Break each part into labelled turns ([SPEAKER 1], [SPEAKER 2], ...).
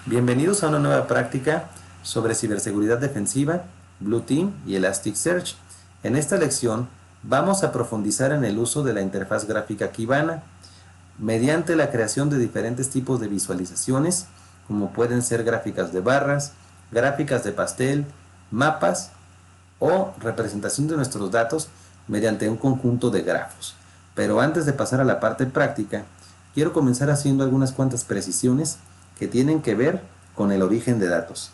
[SPEAKER 1] Bienvenidos a una nueva práctica sobre ciberseguridad defensiva, Blue Team y Elasticsearch. En esta lección vamos a profundizar en el uso de la interfaz gráfica Kibana mediante la creación de diferentes tipos de visualizaciones, como pueden ser gráficas de barras, gráficas de pastel, mapas o representación de nuestros datos mediante un conjunto de grafos. Pero antes de pasar a la parte práctica, quiero comenzar haciendo algunas cuantas precisiones que tienen que ver con el origen de datos.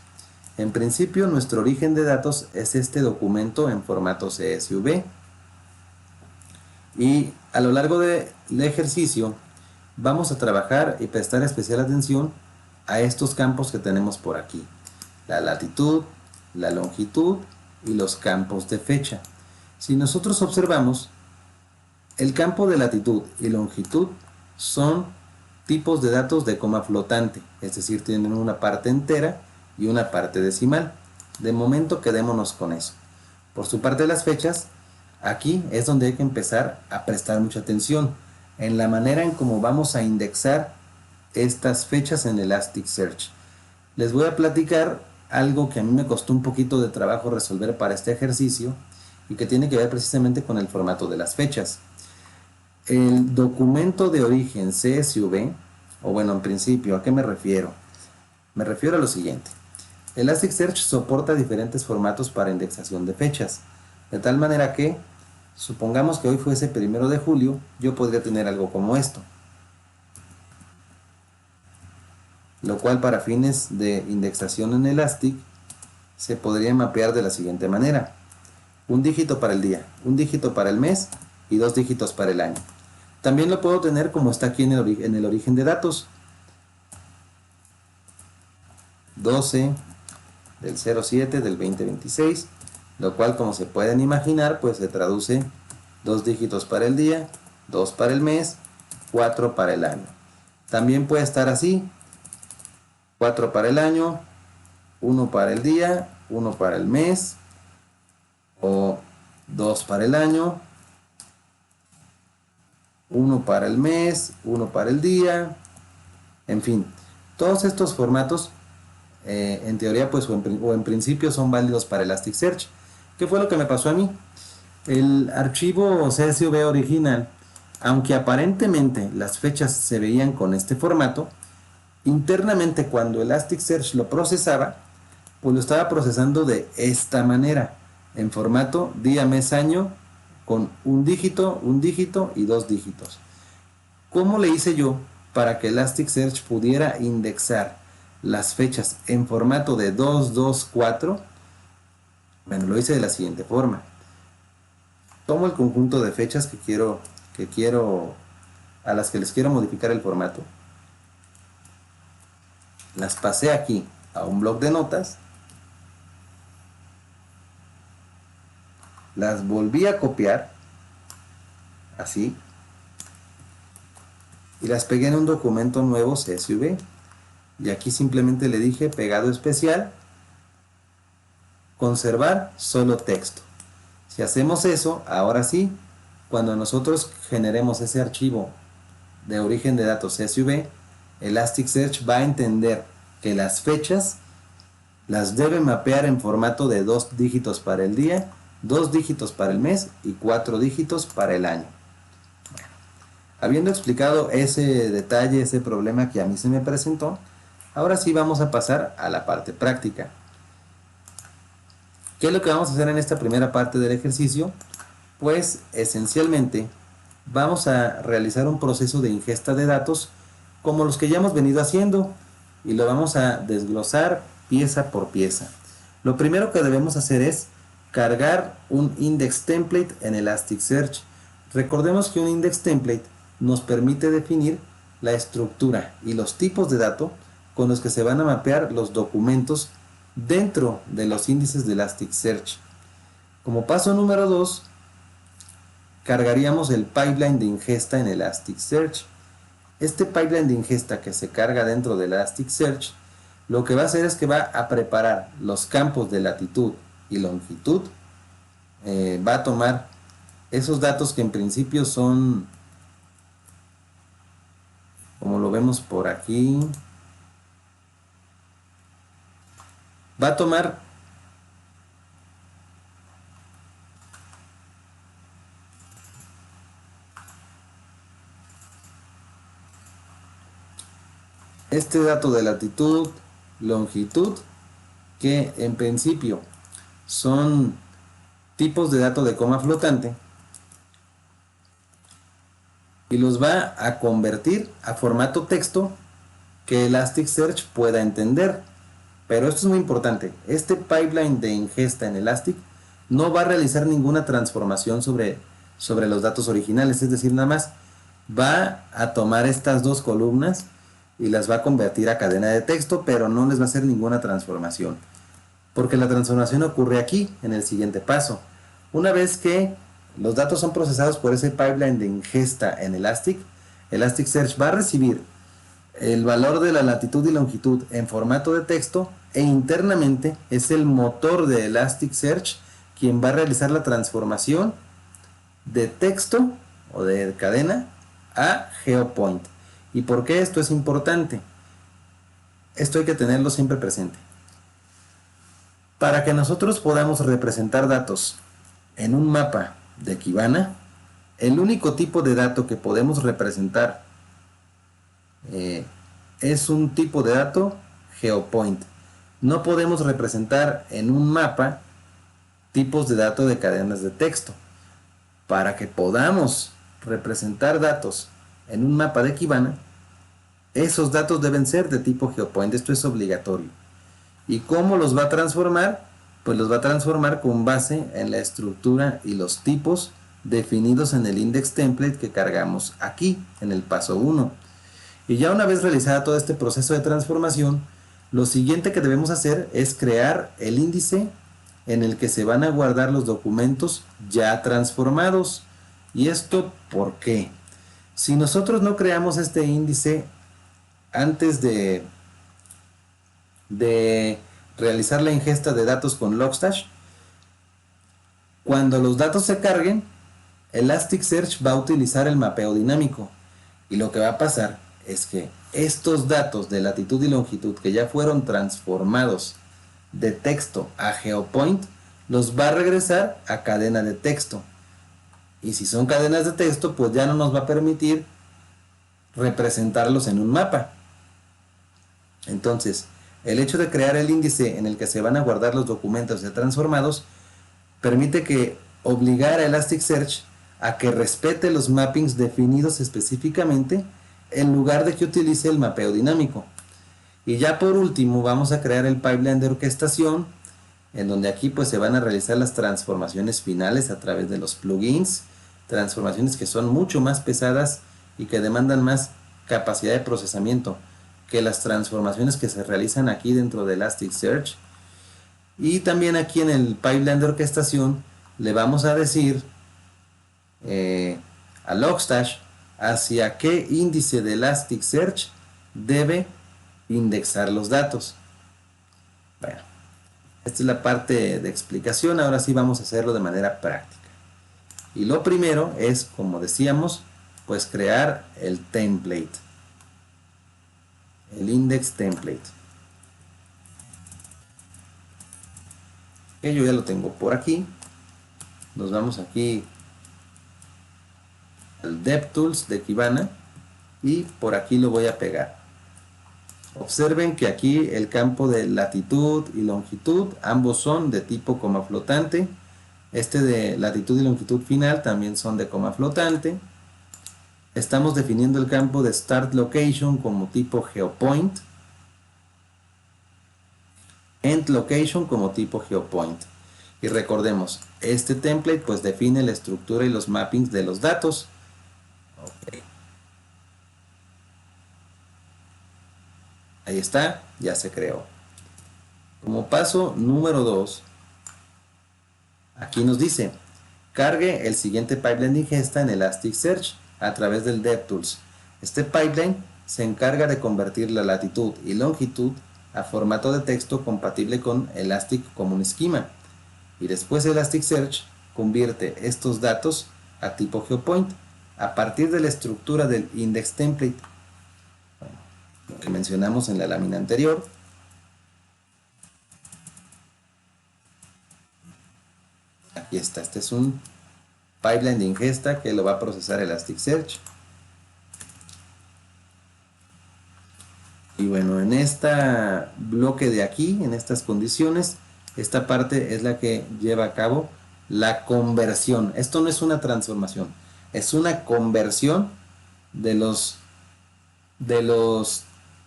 [SPEAKER 1] En principio, nuestro origen de datos es este documento en formato CSV. Y a lo largo del ejercicio vamos a trabajar y prestar especial atención a estos campos que tenemos por aquí: la latitud, la longitud y los campos de fecha. Si nosotros observamos, el campo de latitud y longitud son tipos de datos de coma flotante, es decir, tienen una parte entera y una parte decimal. De momento quedémonos con eso. Por su parte, las fechas, aquí es donde hay que empezar a prestar mucha atención en la manera en cómo vamos a indexar estas fechas en Elasticsearch. Les voy a platicar algo que a mí me costó un poquito de trabajo resolver para este ejercicio y que tiene que ver precisamente con el formato de las fechas. El documento de origen CSV, o bueno, en principio, ¿a qué me refiero? Me refiero a lo siguiente: Elasticsearch soporta diferentes formatos para indexación de fechas, de tal manera que, supongamos que hoy fuese 1 de julio, yo podría tener algo como esto, lo cual para fines de indexación en Elastic se podría mapear de la siguiente manera: un dígito para el día, un dígito para el mes y 2 dígitos para el año. También lo puedo tener como está aquí en el origen de datos: 12 del 07 del 2026, lo cual, como se pueden imaginar, pues se traduce 2 dígitos para el día, 2 para el mes, 4 para el año. También puede estar así: 4 para el año, 1 para el día, 1 para el mes, o 2 para el año, 1 para el mes, 1 para el día. En fin, todos estos formatos en teoría pues o en principio son válidos para Elasticsearch. ¿Qué fue lo que me pasó a mí? El archivo CSV original, aunque aparentemente las fechas se veían con este formato, internamente cuando Elasticsearch lo procesaba, pues lo estaba procesando de esta manera, en formato día, mes, año, con un dígito y 2 dígitos. ¿Cómo le hice yo para que Elasticsearch pudiera indexar las fechas en formato de 224? Bueno, lo hice de la siguiente forma: tomo el conjunto de fechas a las que les quiero modificar el formato, las pasé aquí a un bloc de notas, las volví a copiar, así, y las pegué en un documento nuevo CSV. Y aquí simplemente le dije pegado especial, conservar solo texto. Si hacemos eso, ahora sí, cuando nosotros generemos ese archivo de origen de datos CSV, Elasticsearch va a entender que las fechas las debe mapear en formato de 2 dígitos para el día, 2 dígitos para el mes y 4 dígitos para el año. Bueno, habiendo explicado ese detalle, ese problema que a mí se me presentó, ahora sí vamos a pasar a la parte práctica. ¿Qué es lo que vamos a hacer en esta primera parte del ejercicio? Pues esencialmente vamos a realizar un proceso de ingesta de datos como los que ya hemos venido haciendo, y lo vamos a desglosar pieza por pieza. Lo primero que debemos hacer es cargar un index template en Elasticsearch. Recordemos que un index template nos permite definir la estructura y los tipos de datos con los que se van a mapear los documentos dentro de los índices de Elasticsearch. Como paso número 2, cargaríamos el pipeline de ingesta en Elasticsearch. Este pipeline de ingesta que se carga dentro de Elasticsearch, lo que va a hacer es que va a preparar los campos de latitud y longitud. Va a tomar esos datos que en principio son, como lo vemos por aquí, Va a tomar este dato de latitud, longitud, que en principio son tipos de datos de coma flotante, y los va a convertir a formato texto que Elasticsearch pueda entender. Pero esto es muy importante, este pipeline de ingesta en Elastic no va a realizar ninguna transformación sobre los datos originales, es decir, nada más va a tomar estas dos columnas y las va a convertir a cadena de texto, pero no les va a hacer ninguna transformación, porque la transformación ocurre aquí, en el siguiente paso. Una vez que los datos son procesados por ese pipeline de ingesta en Elastic, Elasticsearch va a recibir el valor de la latitud y longitud en formato de texto, e internamente es el motor de Elasticsearch quien va a realizar la transformación de texto o de cadena a GeoPoint. ¿Y por qué esto es importante? Esto hay que tenerlo siempre presente. Para que nosotros podamos representar datos en un mapa de Kibana, el único tipo de dato que podemos representar es un tipo de dato GeoPoint. No podemos representar en un mapa tipos de datos de cadenas de texto. Para que podamos representar datos en un mapa de Kibana, esos datos deben ser de tipo GeoPoint. Esto es obligatorio. ¿Y cómo los va a transformar? Pues los va a transformar con base en la estructura y los tipos definidos en el index template que cargamos aquí en el paso 1. Y ya una vez realizado todo este proceso de transformación, lo siguiente que debemos hacer es crear el índice en el que se van a guardar los documentos ya transformados. ¿Y esto por qué? Si nosotros no creamos este índice antes de realizar la ingesta de datos con Logstash, cuando los datos se carguen, Elasticsearch va a utilizar el mapeo dinámico, y lo que va a pasar es que estos datos de latitud y longitud que ya fueron transformados de texto a GeoPoint los va a regresar a cadena de texto, y si son cadenas de texto pues ya no nos va a permitir representarlos en un mapa. Entonces el hecho de crear el índice en el que se van a guardar los documentos ya transformados permite que obligar a Elasticsearch a que respete los mappings definidos específicamente en lugar de que utilice el mapeo dinámico. Y ya por último vamos a crear el pipeline de orquestación, en donde aquí pues se van a realizar las transformaciones finales a través de los plugins, transformaciones que son mucho más pesadas y que demandan más capacidad de procesamiento que las transformaciones que se realizan aquí dentro de Elasticsearch. Y también aquí en el pipeline de orquestación le vamos a decir a Logstash hacia qué índice de Elasticsearch debe indexar los datos. Bueno, esta es la parte de explicación. Ahora sí vamos a hacerlo de manera práctica. Y lo primero es, como decíamos, pues crear el template, el index template. Que yo ya lo tengo por aquí. Nos vamos aquí al DevTools de Kibana y por aquí lo voy a pegar. Observen que aquí el campo de latitud y longitud ambos son de tipo coma flotante. Este de latitud y longitud final también son de coma flotante. Estamos definiendo el campo de start location como tipo GeoPoint, end location como tipo GeoPoint. Y recordemos, este template pues define la estructura y los mappings de los datos. Okay. Ahí está, ya se creó. Como paso número 2, aquí nos dice, cargue el siguiente pipeline de ingesta en Elasticsearch a través del DevTools. Este pipeline se encarga de convertir la latitud y longitud a formato de texto compatible con Elastic Common Schema. Y después Elasticsearch convierte estos datos a tipo GeoPoint a partir de la estructura del index template. Lo que mencionamos en la lámina anterior. Aquí está, este es un pipeline de ingesta que lo va a procesar Elasticsearch. Y bueno, en este bloque de aquí, en estas condiciones, esta parte es la que lleva a cabo la conversión. Esto no es una transformación, es una conversión de los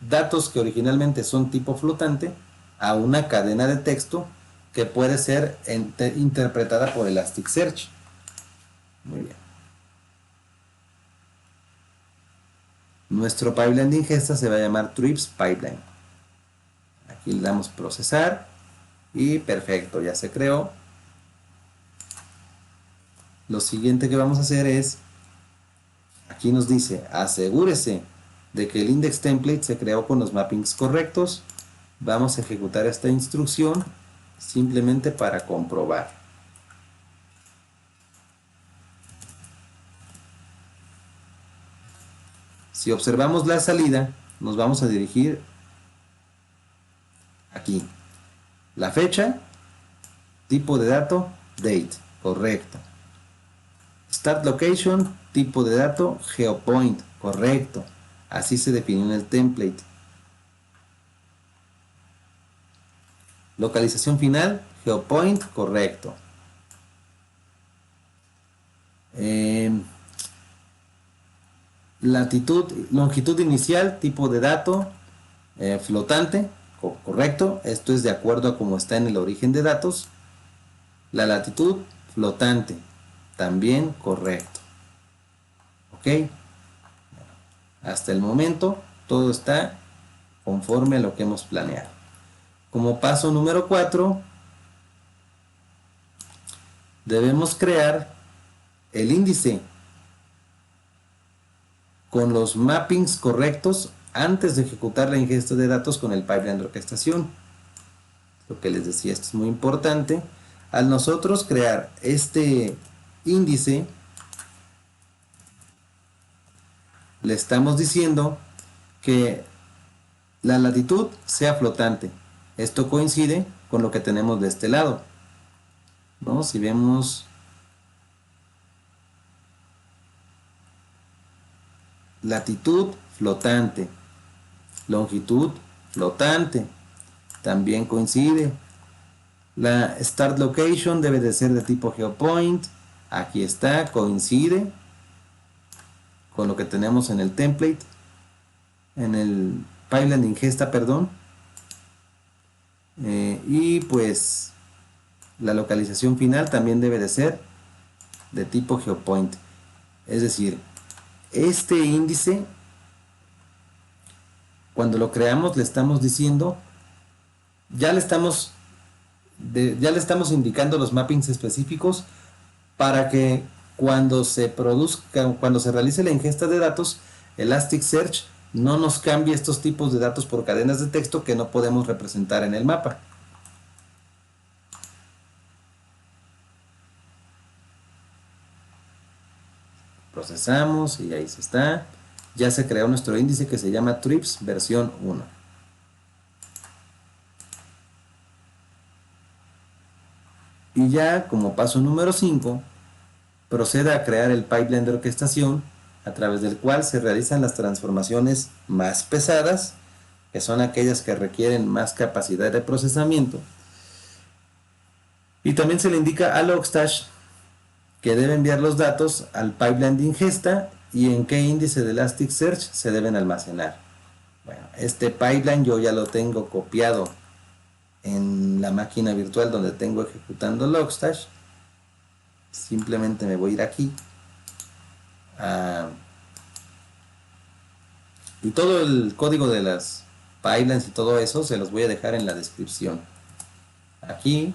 [SPEAKER 1] datos que originalmente son tipo flotante a una cadena de texto que puede ser interpretada por Elasticsearch. Muy bien. Nuestro pipeline de ingesta se va a llamar Trips Pipeline. Aquí le damos procesar y perfecto, ya se creó. Lo siguiente que vamos a hacer es, aquí nos dice, asegúrese de que el index template se creó con los mappings correctos. Vamos a ejecutar esta instrucción simplemente para comprobar. Si observamos la salida, nos vamos a dirigir aquí. La fecha, tipo de dato, date, correcto. Start location, tipo de dato, geopoint, correcto. Así se definió en el template. Localización final, geopoint, correcto. Latitud, longitud inicial, tipo de dato, flotante, correcto. Esto es de acuerdo a cómo está en el origen de datos. La latitud, flotante, también correcto. Ok. Hasta el momento todo está conforme a lo que hemos planeado. Como paso número 4, debemos crear el índice con los mappings correctos antes de ejecutar la ingesta de datos con el pipeline de orquestación. Lo que les decía, esto es muy importante. Al nosotros crear este índice, le estamos diciendo que la latitud sea flotante. Esto coincide con lo que tenemos de este lado, ¿no? Si vemos latitud flotante, longitud flotante, también coincide. La start location debe de ser de tipo geopoint. Aquí está, coincide con lo que tenemos en el template, en el pipeline de ingesta, perdón. Y pues la localización final también debe de ser de tipo geopoint. Es decir, este índice, cuando lo creamos, le estamos diciendo, ya le estamos indicando los mappings específicos para que cuando se realice la ingesta de datos, Elasticsearch no nos cambie estos tipos de datos por cadenas de texto que no podemos representar en el mapa. Procesamos y ahí se está. Ya se creó nuestro índice que se llama Trips versión 1. Y ya como paso número 5, proceda a crear el pipeline de orquestación a través del cual se realizan las transformaciones más pesadas, que son aquellas que requieren más capacidad de procesamiento. Y también se le indica a Logstash que debe enviar los datos al pipeline de ingesta y en qué índice de Elasticsearch se deben almacenar. Bueno, este pipeline yo ya lo tengo copiado en la máquina virtual donde tengo ejecutando Logstash. Simplemente me voy a ir aquí y todo el código de las pipelines y todo eso se los voy a dejar en la descripción. Aquí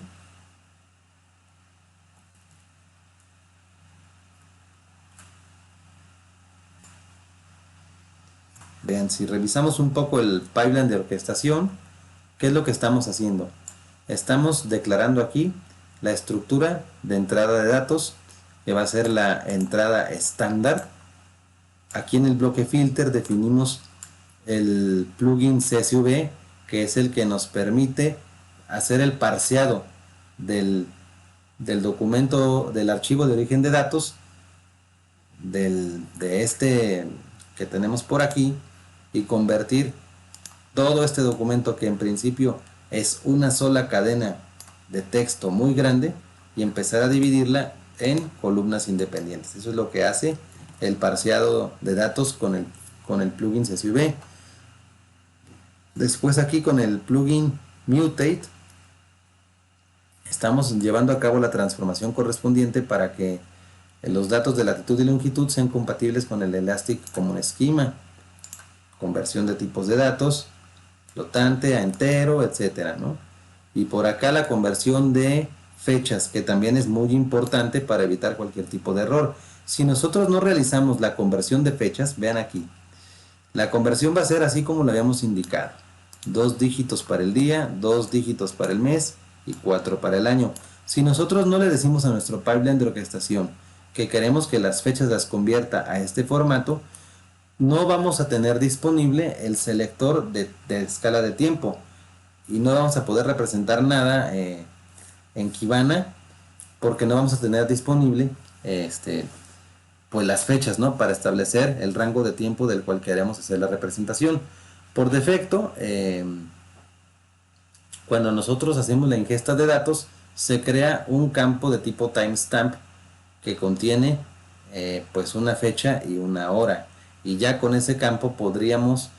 [SPEAKER 1] vean, si revisamos un poco el pipeline de orquestación, ¿qué es lo que estamos haciendo? Estamos declarando aquí la estructura de entrada de datos, que va a ser la entrada estándar. Aquí en el bloque filter definimos el plugin CSV, que es el que nos permite hacer el parseado de del documento, del archivo de origen de datos, de este que tenemos por aquí, y convertir todo este documento, que en principio es una sola cadena de texto muy grande, y empezar a dividirla en columnas independientes. Eso es lo que hace el parseado de datos con el plugin CSV. Después aquí con el plugin Mutate estamos llevando a cabo la transformación correspondiente para que los datos de latitud y longitud sean compatibles con el Elastic Common Schema, conversión de tipos de datos, flotante a entero, etcétera, ¿no? Y por acá la conversión de fechas, que también es muy importante para evitar cualquier tipo de error. Si nosotros no realizamos la conversión de fechas, vean aquí, la conversión va a ser así como lo habíamos indicado: 2 dígitos para el día, 2 dígitos para el mes y 4 para el año. Si nosotros no le decimos a nuestro pipeline de orquestación que queremos que las fechas las convierta a este formato, no vamos a tener disponible el selector de escala de tiempo, y no vamos a poder representar nada en Kibana, porque no vamos a tener disponible pues las fechas, ¿no?, para establecer el rango de tiempo del cual queremos hacer la representación. Por defecto, cuando nosotros hacemos la ingesta de datos, se crea un campo de tipo timestamp que contiene pues una fecha y una hora, y ya con ese campo podríamos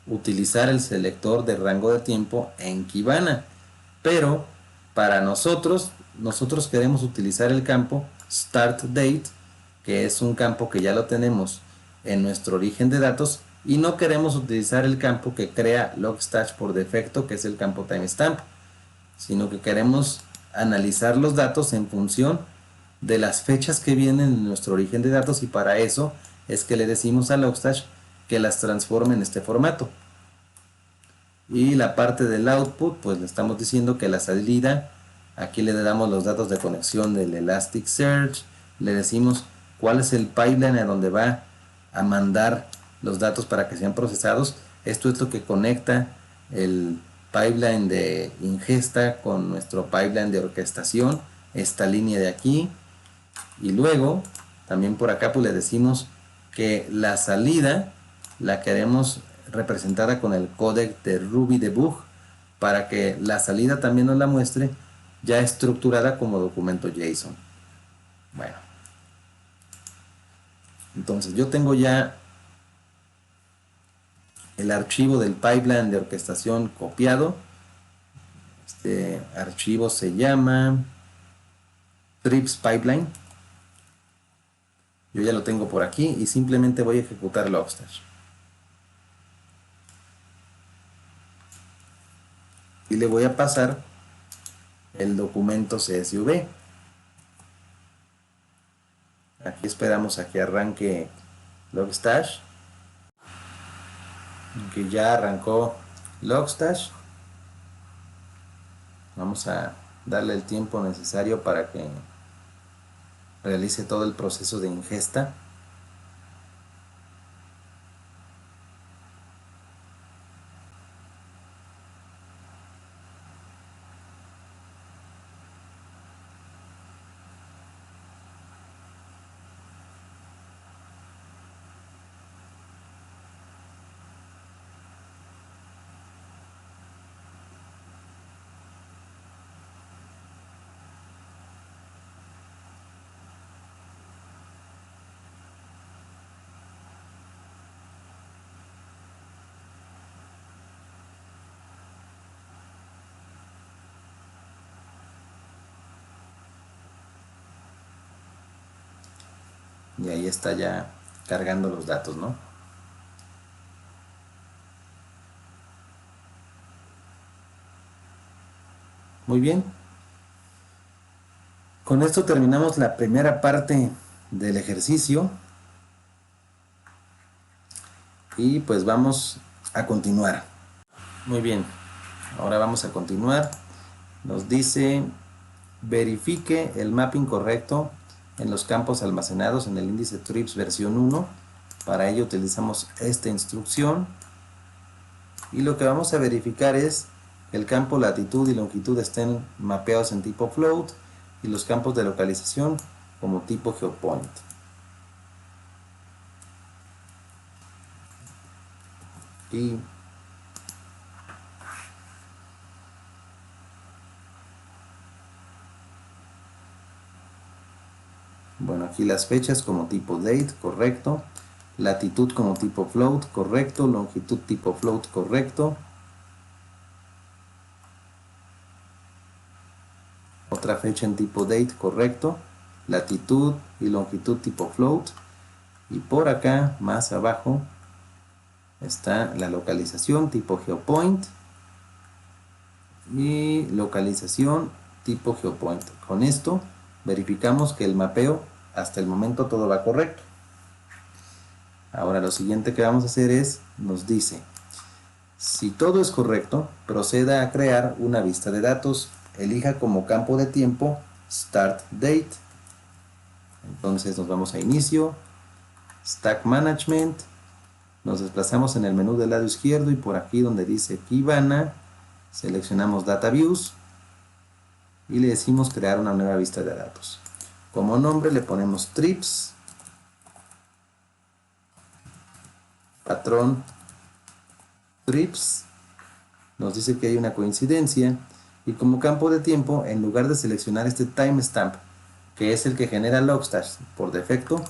[SPEAKER 1] utilizar el selector de rango de tiempo en Kibana. Pero para nosotros queremos utilizar el campo start date, que es un campo que ya lo tenemos en nuestro origen de datos, y no queremos utilizar el campo que crea Logstash por defecto, que es el campo timestamp, sino que queremos analizar los datos en función de las fechas que vienen en nuestro origen de datos, y para eso es que le decimos a Logstash que las transforme en este formato. Y la parte del output, pues le estamos diciendo que la salida, aquí le damos los datos de conexión del Elasticsearch, le decimos cuál es el pipeline a donde va a mandar los datos para que sean procesados. Esto es lo que conecta el pipeline de ingesta con nuestro pipeline de orquestación, esta línea de aquí. Y luego también por acá pues le decimos que la salida la queremos representada con el códec de Ruby Debug, para que la salida también nos la muestre ya estructurada como documento JSON. Bueno, entonces yo tengo ya el archivo del pipeline de orquestación copiado. Este archivo se llama Trips Pipeline. Yo ya lo tengo por aquí y simplemente voy a ejecutar Logstash. Y le voy a pasar el documento CSV. Aquí esperamos a que arranque Logstash. Que ya arrancó Logstash. Vamos a darle el tiempo necesario para que realice todo el proceso de ingesta. Y ahí está ya cargando los datos, ¿no? Muy bien. Con esto terminamos la primera parte del ejercicio. Y pues vamos a continuar. Muy bien. Ahora vamos a continuar. Nos dice: verifique el mapping correcto en los campos almacenados en el índice TRIPS versión 1. Para ello utilizamos esta instrucción, y lo que vamos a verificar es que el campo latitud y longitud estén mapeados en tipo float, y los campos de localización como tipo GeoPoint. Y bueno, aquí las fechas como tipo date, correcto. Latitud como tipo float, correcto. Longitud tipo float, correcto. Otra fecha en tipo date, correcto. Latitud y longitud tipo float. Y por acá, más abajo, está la localización tipo GeoPoint y localización tipo GeoPoint. Con esto verificamos que el mapeo hasta el momento todo va correcto. Ahora lo siguiente que vamos a hacer es, nos dice, si todo es correcto, proceda a crear una vista de datos. Elija como campo de tiempo Start Date. Entonces nos vamos a Inicio, Stack Management, nos desplazamos en el menú del lado izquierdo y por aquí donde dice Kibana, seleccionamos Data Views y le decimos crear una nueva vista de datos. Como nombre le ponemos Trips, patrón Trips, nos dice que hay una coincidencia y como campo de tiempo, en lugar de seleccionar este timestamp, que es el que genera Logstash por defecto,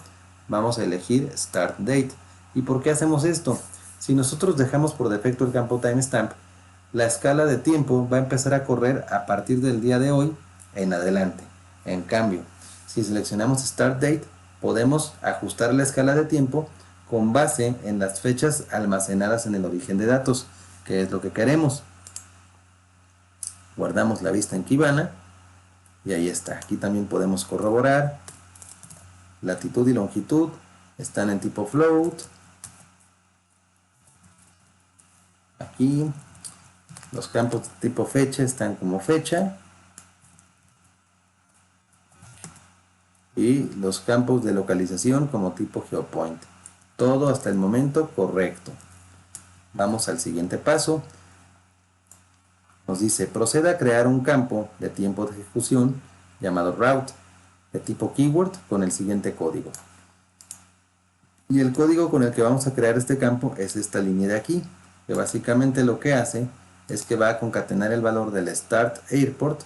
[SPEAKER 1] vamos a elegir Start Date. ¿Y por qué hacemos esto? Si nosotros dejamos por defecto el campo timestamp, la escala de tiempo va a empezar a correr a partir del día de hoy en adelante. En cambio, si seleccionamos Start Date, podemos ajustar la escala de tiempo con base en las fechas almacenadas en el origen de datos, que es lo que queremos. Guardamos la vista en Kibana y ahí está. Aquí también podemos corroborar. Latitud y longitud están en tipo float. Aquí los campos de tipo fecha están como fecha. Y los campos de localización como tipo GeoPoint. Todo hasta el momento correcto. Vamos al siguiente paso. Nos dice, proceda a crear un campo de tiempo de ejecución llamado route de tipo keyword con el siguiente código. Y el código con el que vamos a crear este campo es esta línea de aquí, que básicamente lo que hace es que va a concatenar el valor del start airport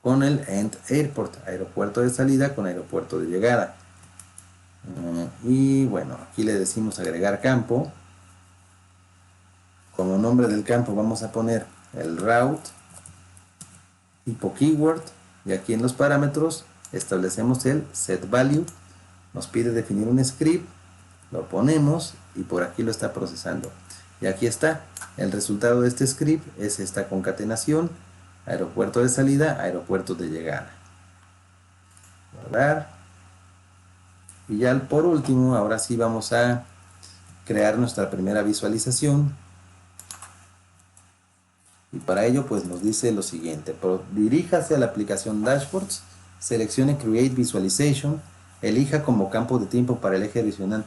[SPEAKER 1] con el end airport, aeropuerto de salida con aeropuerto de llegada. Y bueno, aquí le decimos agregar campo. Como nombre del campo vamos a poner el route tipo keyword y aquí en los parámetros establecemos el set value. Nos pide definir un script, lo ponemos y por aquí lo está procesando. Y aquí está, el resultado de este script es esta concatenación, aeropuerto de salida, aeropuerto de llegada. Guardar. Y ya por último, ahora sí vamos a crear nuestra primera visualización. Y para ello pues nos dice lo siguiente, diríjase a la aplicación Dashboards, seleccione Create Visualization, elija como campo de tiempo para el eje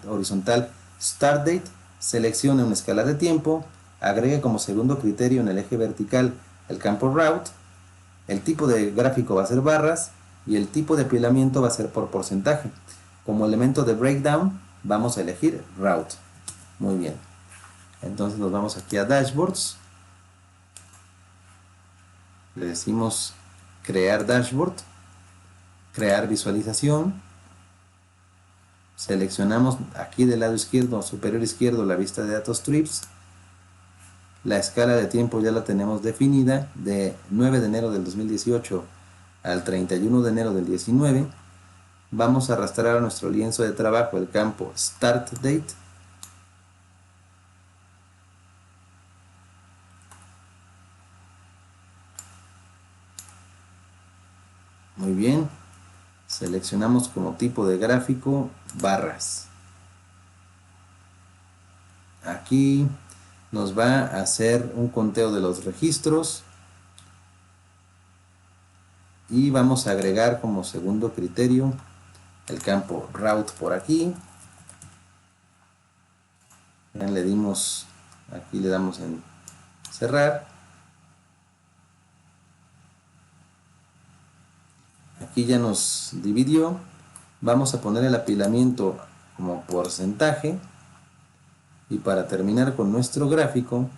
[SPEAKER 1] horizontal Start Date, seleccione una escala de tiempo, agregue como segundo criterio en el eje vertical el campo Route, el tipo de gráfico va a ser barras y el tipo de apilamiento va a ser por porcentaje. Como elemento de breakdown vamos a elegir Route. Muy bien, entonces nos vamos aquí a Dashboards. Le decimos crear dashboard, crear visualización, seleccionamos aquí del lado izquierdo, superior izquierdo, la vista de datos trips, la escala de tiempo ya la tenemos definida de 9 de enero del 2018 al 31 de enero del 19, vamos a arrastrar a nuestro lienzo de trabajo el campo Start Date, muy bien, seleccionamos como tipo de gráfico barras. Aquí nos va a hacer un conteo de los registros y vamos a agregar como segundo criterio el campo route por aquí. Le dimos, aquí le damos en cerrar. aquí ya nos dividió. Vamos a poner el apilamiento como porcentaje, y para terminar con nuestro gráfico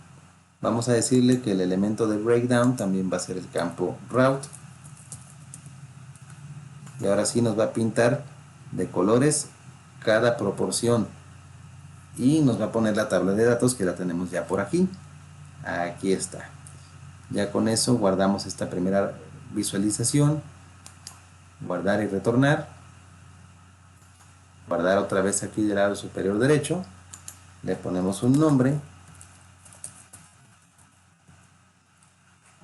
[SPEAKER 1] vamos a decirle que el elemento de breakdown también va a ser el campo route, y ahora sí nos va a pintar de colores cada proporción y nos va a poner la tabla de datos que la tenemos ya por aquí. Aquí está. Ya con eso guardamos esta primera visualización, guardar y retornar, guardar otra vez aquí del lado superior derecho, le ponemos un nombre,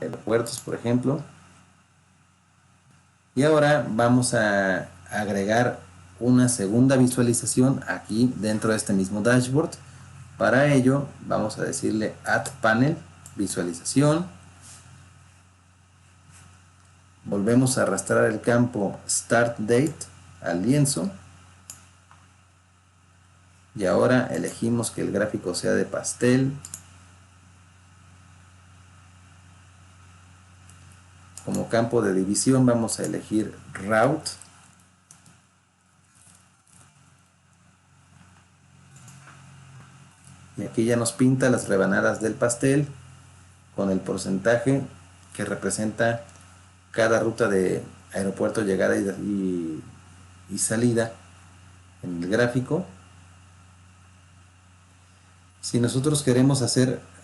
[SPEAKER 1] aeropuertos por ejemplo, y ahora vamos a agregar una segunda visualización aquí dentro de este mismo dashboard. Para ello vamos a decirle add panel, visualización, volvemos a arrastrar el campo start date al lienzo, y ahora elegimos que el gráfico sea de pastel. Como campo de división vamos a elegir route, y aquí ya nos pinta las rebanadas del pastel con el porcentaje que representa cada ruta de aeropuerto, llegada y salida en el gráfico. Si nosotros queremos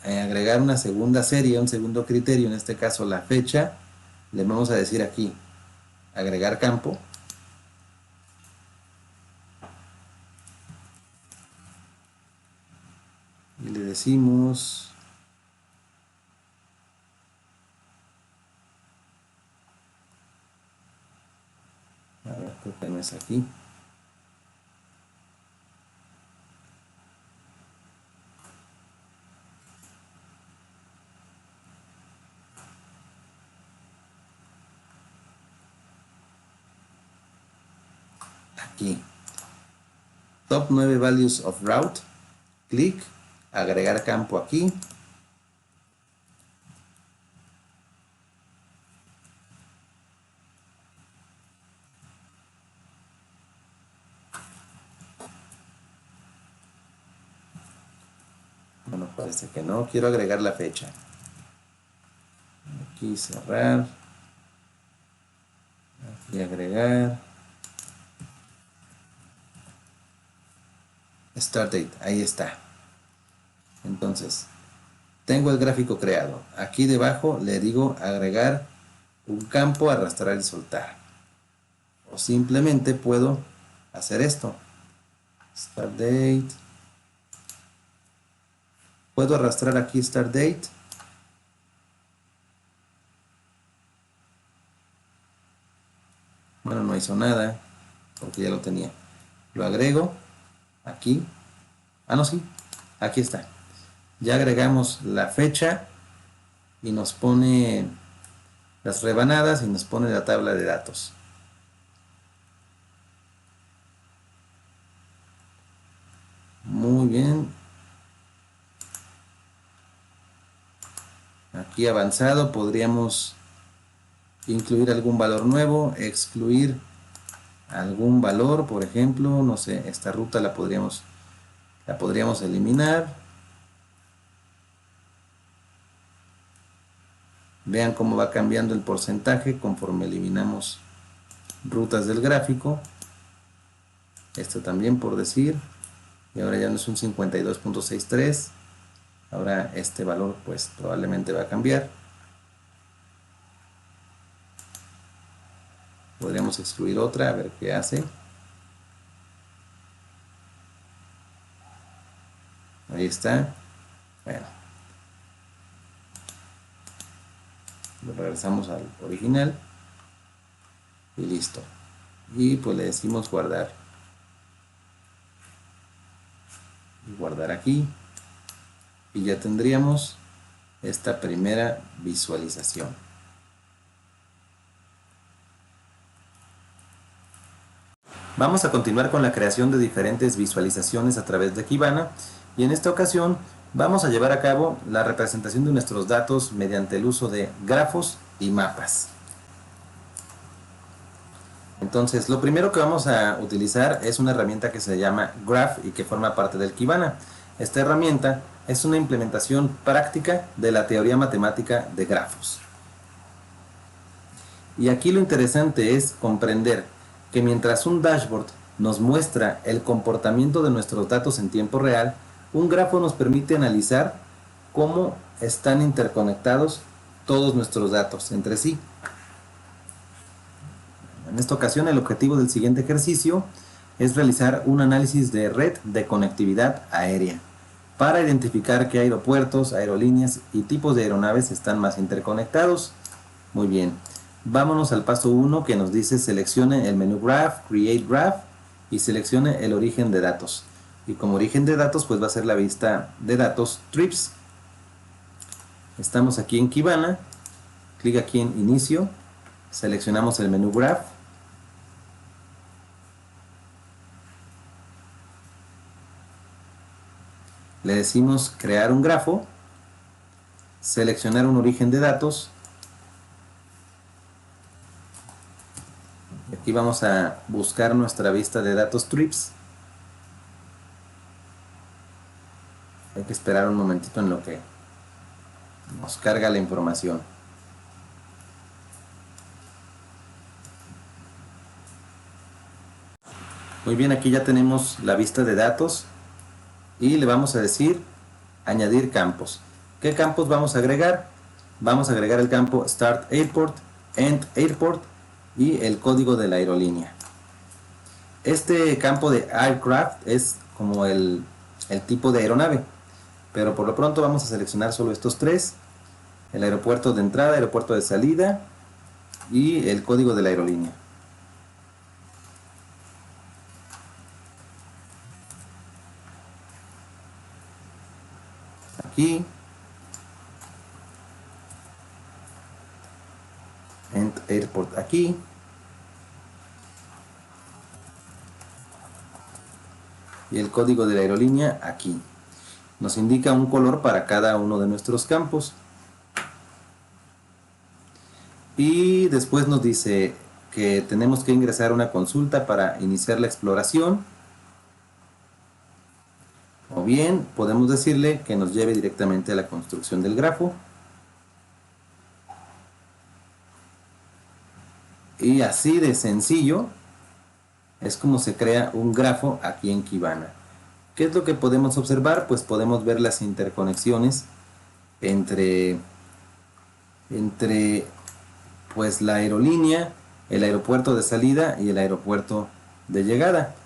[SPEAKER 1] agregar una segunda serie, un segundo criterio, en este caso la fecha, le vamos a decir aquí agregar campo, y le decimos a ver, creo que no es aquí. Aquí, top 9 values of route, clic, agregar campo aquí, bueno, parece que no, quiero agregar la fecha, aquí cerrar, aquí agregar, start date, ahí está. Entonces tengo el gráfico creado, aquí debajo le digo agregar un campo, arrastrar y soltar, o simplemente puedo hacer esto, start date, puedo arrastrar aquí start date, bueno, no hizo nada porque ya lo tenía, lo agrego aquí, no, sí, aquí está, ya agregamos la fecha y nos pone las rebanadas y nos pone la tabla de datos. Muy bien, aquí avanzado podríamos incluir algún valor nuevo, excluir algún valor, por ejemplo, no sé, esta ruta la podríamos eliminar. Vean cómo va cambiando el porcentaje conforme eliminamos rutas del gráfico. Esto también por decir, y ahora ya no es un 52.63, ahora este valor pues probablemente va a cambiar. Podríamos excluir otra, a ver qué hace. Ahí está. Bueno, lo regresamos al original y listo. Y pues le decimos guardar. Y guardar aquí. Y ya tendríamos esta primera visualización. Vamos a continuar con la creación de diferentes visualizaciones a través de Kibana, y en esta ocasión vamos a llevar a cabo la representación de nuestros datos mediante el uso de grafos y mapas. Entonces, lo primero que vamos a utilizar es una herramienta que se llama Graph y que forma parte del Kibana. Esta herramienta es una implementación práctica de la teoría matemática de grafos. Y aquí lo interesante es comprender que mientras un dashboard nos muestra el comportamiento de nuestros datos en tiempo real, un grafo nos permite analizar cómo están interconectados todos nuestros datos entre sí. En esta ocasión, el objetivo del siguiente ejercicio es realizar un análisis de red de conectividad aérea para identificar qué aeropuertos, aerolíneas y tipos de aeronaves están más interconectados. Muy bien, vámonos al paso 1 que nos dice seleccione el menú Graph, Create Graph y seleccione el origen de datos. Y como origen de datos pues va a ser la vista de datos Trips. Estamos aquí en Kibana, clic aquí en Inicio, seleccionamos el menú Graph. Le decimos crear un grafo, seleccionar un origen de datos. Aquí vamos a buscar nuestra vista de datos Trips. Hay que esperar un momentito en lo que nos carga la información. Muy bien, aquí ya tenemos la vista de datos y le vamos a decir añadir campos. ¿Qué campos vamos a agregar? Vamos a agregar el campo Start Airport, End Airport y el código de la aerolínea. Este campo de Aircraft es como el tipo de aeronave, pero por lo pronto vamos a seleccionar solo estos tres: el aeropuerto de entrada, aeropuerto de salida y el código de la aerolínea. Aquí, End Airport aquí, y el código de la aerolínea aquí. Nos indica un color para cada uno de nuestros campos. Y después nos dice que tenemos que ingresar una consulta para iniciar la exploración. O bien podemos decirle que nos lleve directamente a la construcción del grafo. Y así de sencillo es como se crea un grafo aquí en Kibana. ¿Qué es lo que podemos observar? Pues podemos ver las interconexiones entre pues la aerolínea, el aeropuerto de salida y el aeropuerto de llegada.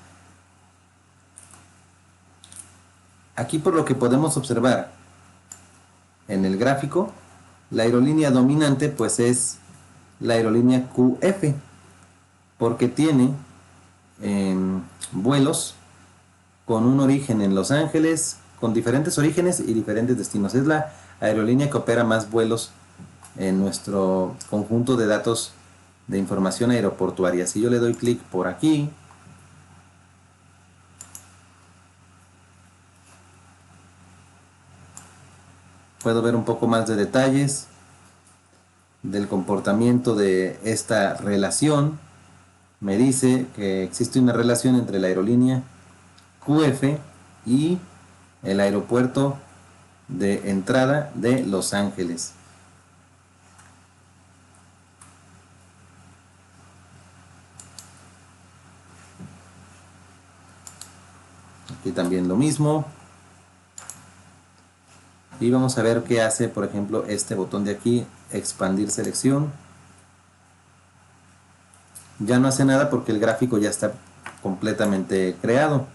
[SPEAKER 1] Aquí, por lo que podemos observar en el gráfico, la aerolínea dominante pues es la aerolínea QF, porque tiene vuelos con un origen en Los Ángeles, con diferentes orígenes y diferentes destinos. Es la aerolínea que opera más vuelos en nuestro conjunto de datos de información aeroportuaria. Si yo le doy clic por aquí, puedo ver un poco más de detalles del comportamiento de esta relación. Me dice que existe una relación entre la aerolínea QF y el aeropuerto de entrada de Los Ángeles. Aquí también lo mismo. Y vamos a ver qué hace, por ejemplo, este botón de aquí, expandir selección. Ya no hace nada porque el gráfico ya está completamente creado.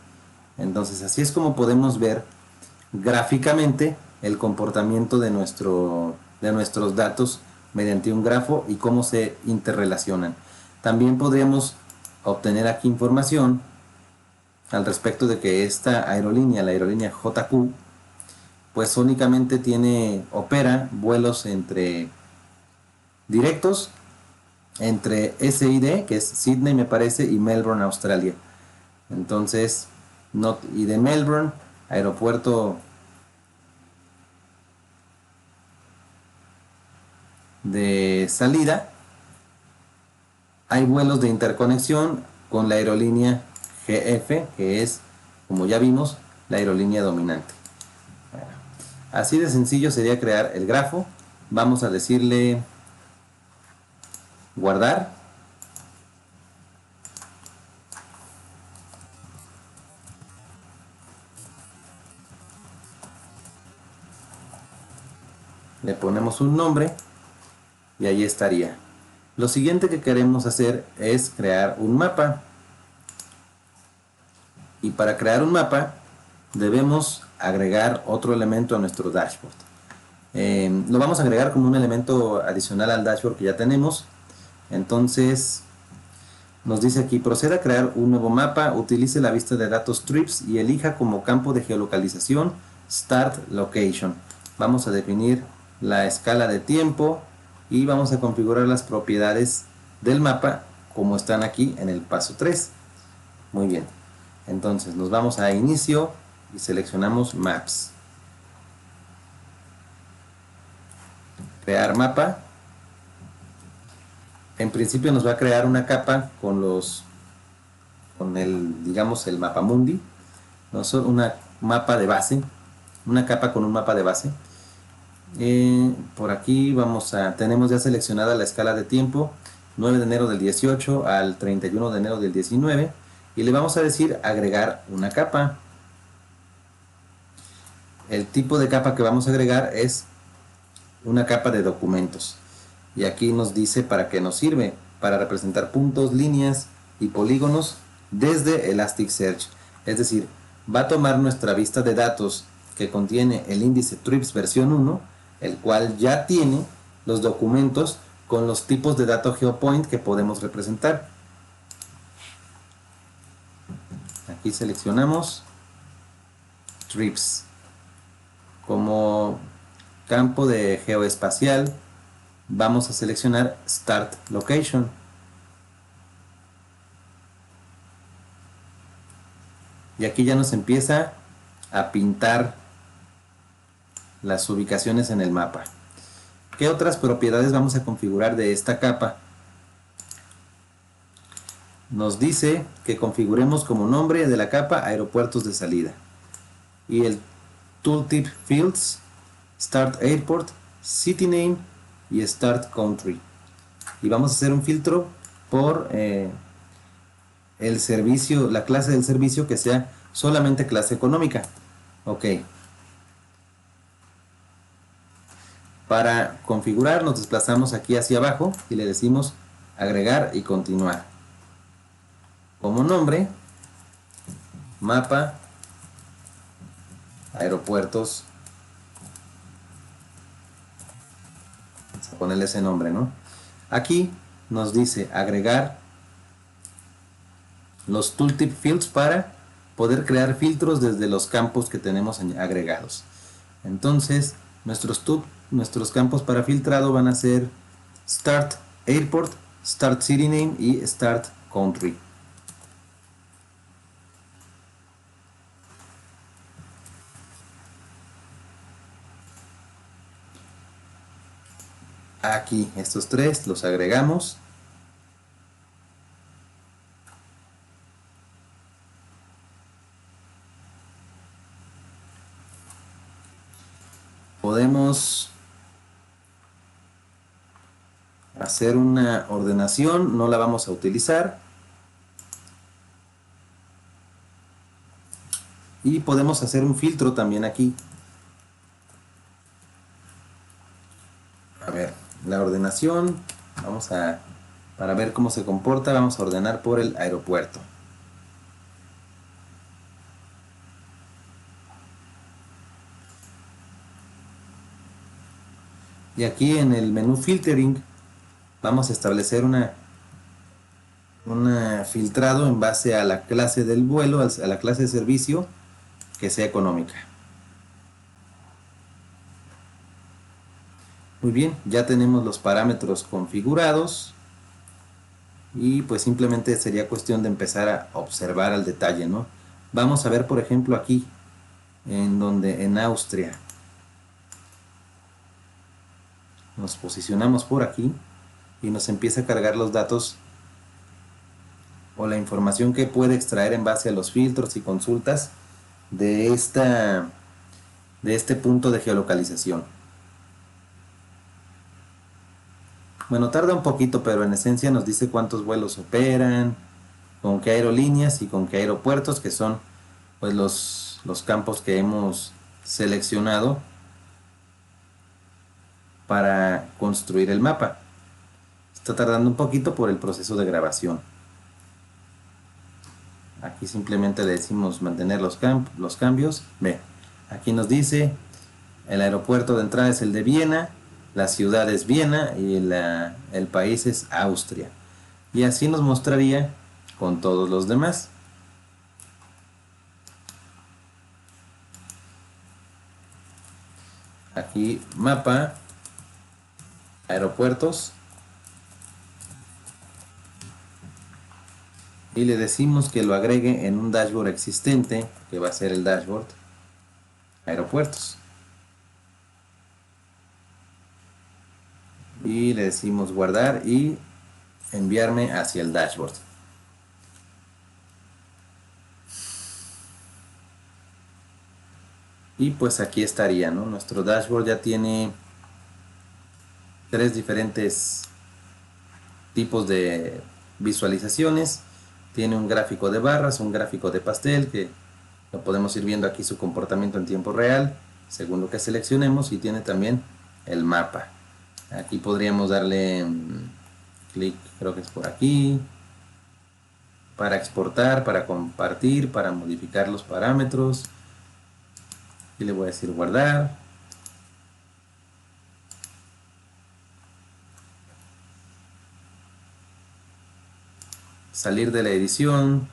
[SPEAKER 1] Entonces así es como podemos ver gráficamente el comportamiento de nuestros datos mediante un grafo y cómo se interrelacionan. También podríamos obtener aquí información al respecto de que esta aerolínea, la aerolínea JQ, pues únicamente opera vuelos directos entre SID, que es Sydney me parece, y Melbourne, Australia. Entonces, y de Melbourne, aeropuerto de salida, Hay vuelos de interconexión con la aerolínea GF, que es, como ya vimos, la aerolínea dominante. Así de sencillo sería crear el grafo. Vamos a decirle guardar. Le ponemos un nombre y ahí estaría. Lo siguiente que queremos hacer es crear un mapa. Y para crear un mapa debemos agregar otro elemento a nuestro dashboard. Lo vamos a agregar como un elemento adicional al dashboard que ya tenemos. Entonces nos dice aquí, proceda a crear un nuevo mapa, utilice la vista de datos trips y elija como campo de geolocalización Start Location. Vamos a definir la escala de tiempo y vamos a configurar las propiedades del mapa como están aquí en el paso 3. Muy bien, entonces nos vamos a inicio y seleccionamos Maps. Crear mapa. En principio nos va a crear una capa con el, digamos, el mapamundi, ¿no? Una mapa de base, una capa con un mapa de base. Por aquí tenemos ya seleccionada la escala de tiempo, 9 de enero del 18 al 31 de enero del 19, y le vamos a decir agregar una capa. El tipo de capa que vamos a agregar es una capa de documentos. Y aquí nos dice para qué nos sirve: para representar puntos, líneas y polígonos desde Elasticsearch. Es decir, va a tomar nuestra vista de datos que contiene el índice TRIPS versión 1, el cual ya tiene los documentos con los tipos de datos GeoPoint que podemos representar. Aquí seleccionamos TRIPS como campo de geoespacial. Vamos a seleccionar Start Location. Y aquí ya nos empieza a pintar las ubicaciones en el mapa. ¿Qué otras propiedades vamos a configurar de esta capa? Nos dice que configuremos como nombre de la capa aeropuertos de salida. Y el Tooltip Fields, Start Airport, City Name y Start Country. Y vamos a hacer un filtro por el servicio, la clase del servicio que sea solamente clase económica. Ok. Para configurar nos desplazamos aquí hacia abajo y le decimos agregar y continuar. Como nombre, mapa aeropuertos. Vamos a ponerle ese nombre, ¿no? Aquí nos dice agregar los tooltip fields para poder crear filtros desde los campos que tenemos agregados. Entonces nuestros campos para filtrado van a ser Start Airport, Start City Name y Start Country. Aquí estos tres los agregamos. Podemos hacer una ordenación, no la vamos a utilizar. Y podemos hacer un filtro también aquí. A ver, la ordenación, para ver cómo se comporta, vamos a ordenar por el aeropuerto. Y aquí en el menú filtering vamos a establecer un filtrado en base a la clase del vuelo, a la clase de servicio que sea económica. Muy bien, ya tenemos los parámetros configurados y pues simplemente sería cuestión de empezar a observar al detalle, ¿no? Vamos a ver, por ejemplo, aquí en Austria nos posicionamos por aquí y nos empieza a cargar los datos o la información que puede extraer en base a los filtros y consultas de este punto de geolocalización. Bueno, tarda un poquito, pero en esencia nos dice cuántos vuelos operan, con qué aerolíneas y con qué aeropuertos, que son pues los campos que hemos seleccionado para construir el mapa. Está tardando un poquito por el proceso de grabación. Aquí simplemente le decimos mantener los cambios. Ve, aquí nos dice el aeropuerto de entrada es el de Viena, la ciudad es Viena y el país es Austria. Y así nos mostraría con todos los demás. Aquí mapa, aeropuertos. Y le decimos que lo agregue en un dashboard existente, que va a ser el dashboard aeropuertos. Y le decimos guardar y enviarme hacia el dashboard. Y pues aquí estaría, ¿no? Nuestro dashboard ya tiene 3 diferentes tipos de visualizaciones. Tiene un gráfico de barras, un gráfico de pastel, que lo podemos ir viendo aquí su comportamiento en tiempo real, según lo que seleccionemos, y tiene también el mapa. Aquí podríamos darle clic, creo que es por aquí, para exportar, para compartir, para modificar los parámetros. Y le voy a decir guardar. Salir de la edición.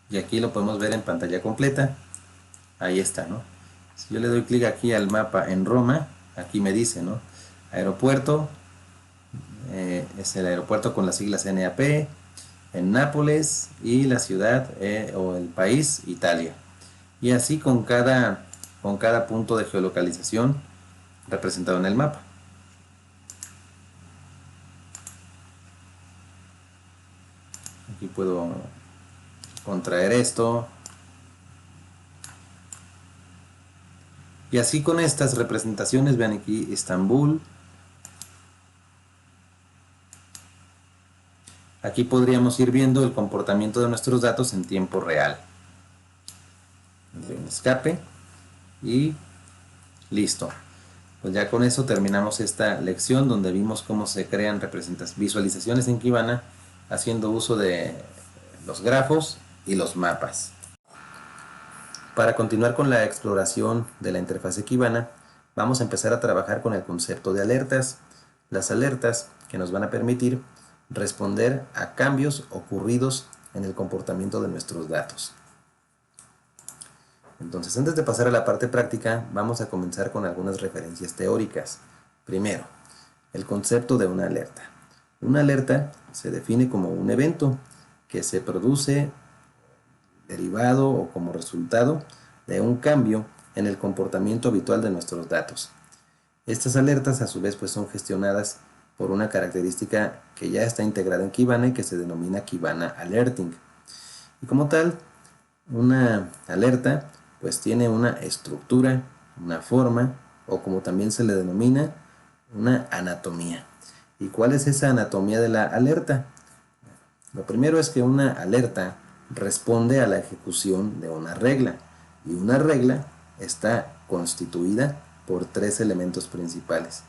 [SPEAKER 1] Y aquí lo podemos ver en pantalla completa. Ahí está, ¿no? Si yo le doy clic aquí al mapa en Roma, aquí me dice, ¿no? Aeropuerto, es el aeropuerto con las siglas NAP, en Nápoles, y la ciudad o el país, Italia. Y así con cada punto de geolocalización representado en el mapa. Aquí puedo contraer esto. Y así con estas representaciones, vean aquí Estambul. Aquí podríamos ir viendo el comportamiento de nuestros datos en tiempo real. Un escape y listo. Pues ya con eso terminamos esta lección donde vimos cómo se crean visualizaciones en Kibana haciendo uso de los grafos y los mapas. Para continuar con la exploración de la interfaz Kibana, vamos a empezar a trabajar con el concepto de alertas. Las alertas que nos van a permitir responder a cambios ocurridos en el comportamiento de nuestros datos. Entonces, antes de pasar a la parte práctica, vamos a comenzar con algunas referencias teóricas. Primero, el concepto de una alerta. Una alerta se define como un evento que se produce derivado o como resultado de un cambio en el comportamiento habitual de nuestros datos. Estas alertas a su vez pues son gestionadas por una característica que ya está integrada en Kibana y que se denomina Kibana Alerting. Y como tal, una alerta pues tiene una estructura, una forma, o como también se le denomina, una anatomía. ¿Y cuál es esa anatomía de la alerta? Lo primero es que una alerta responde a la ejecución de una regla, y una regla está constituida por 3 elementos principales.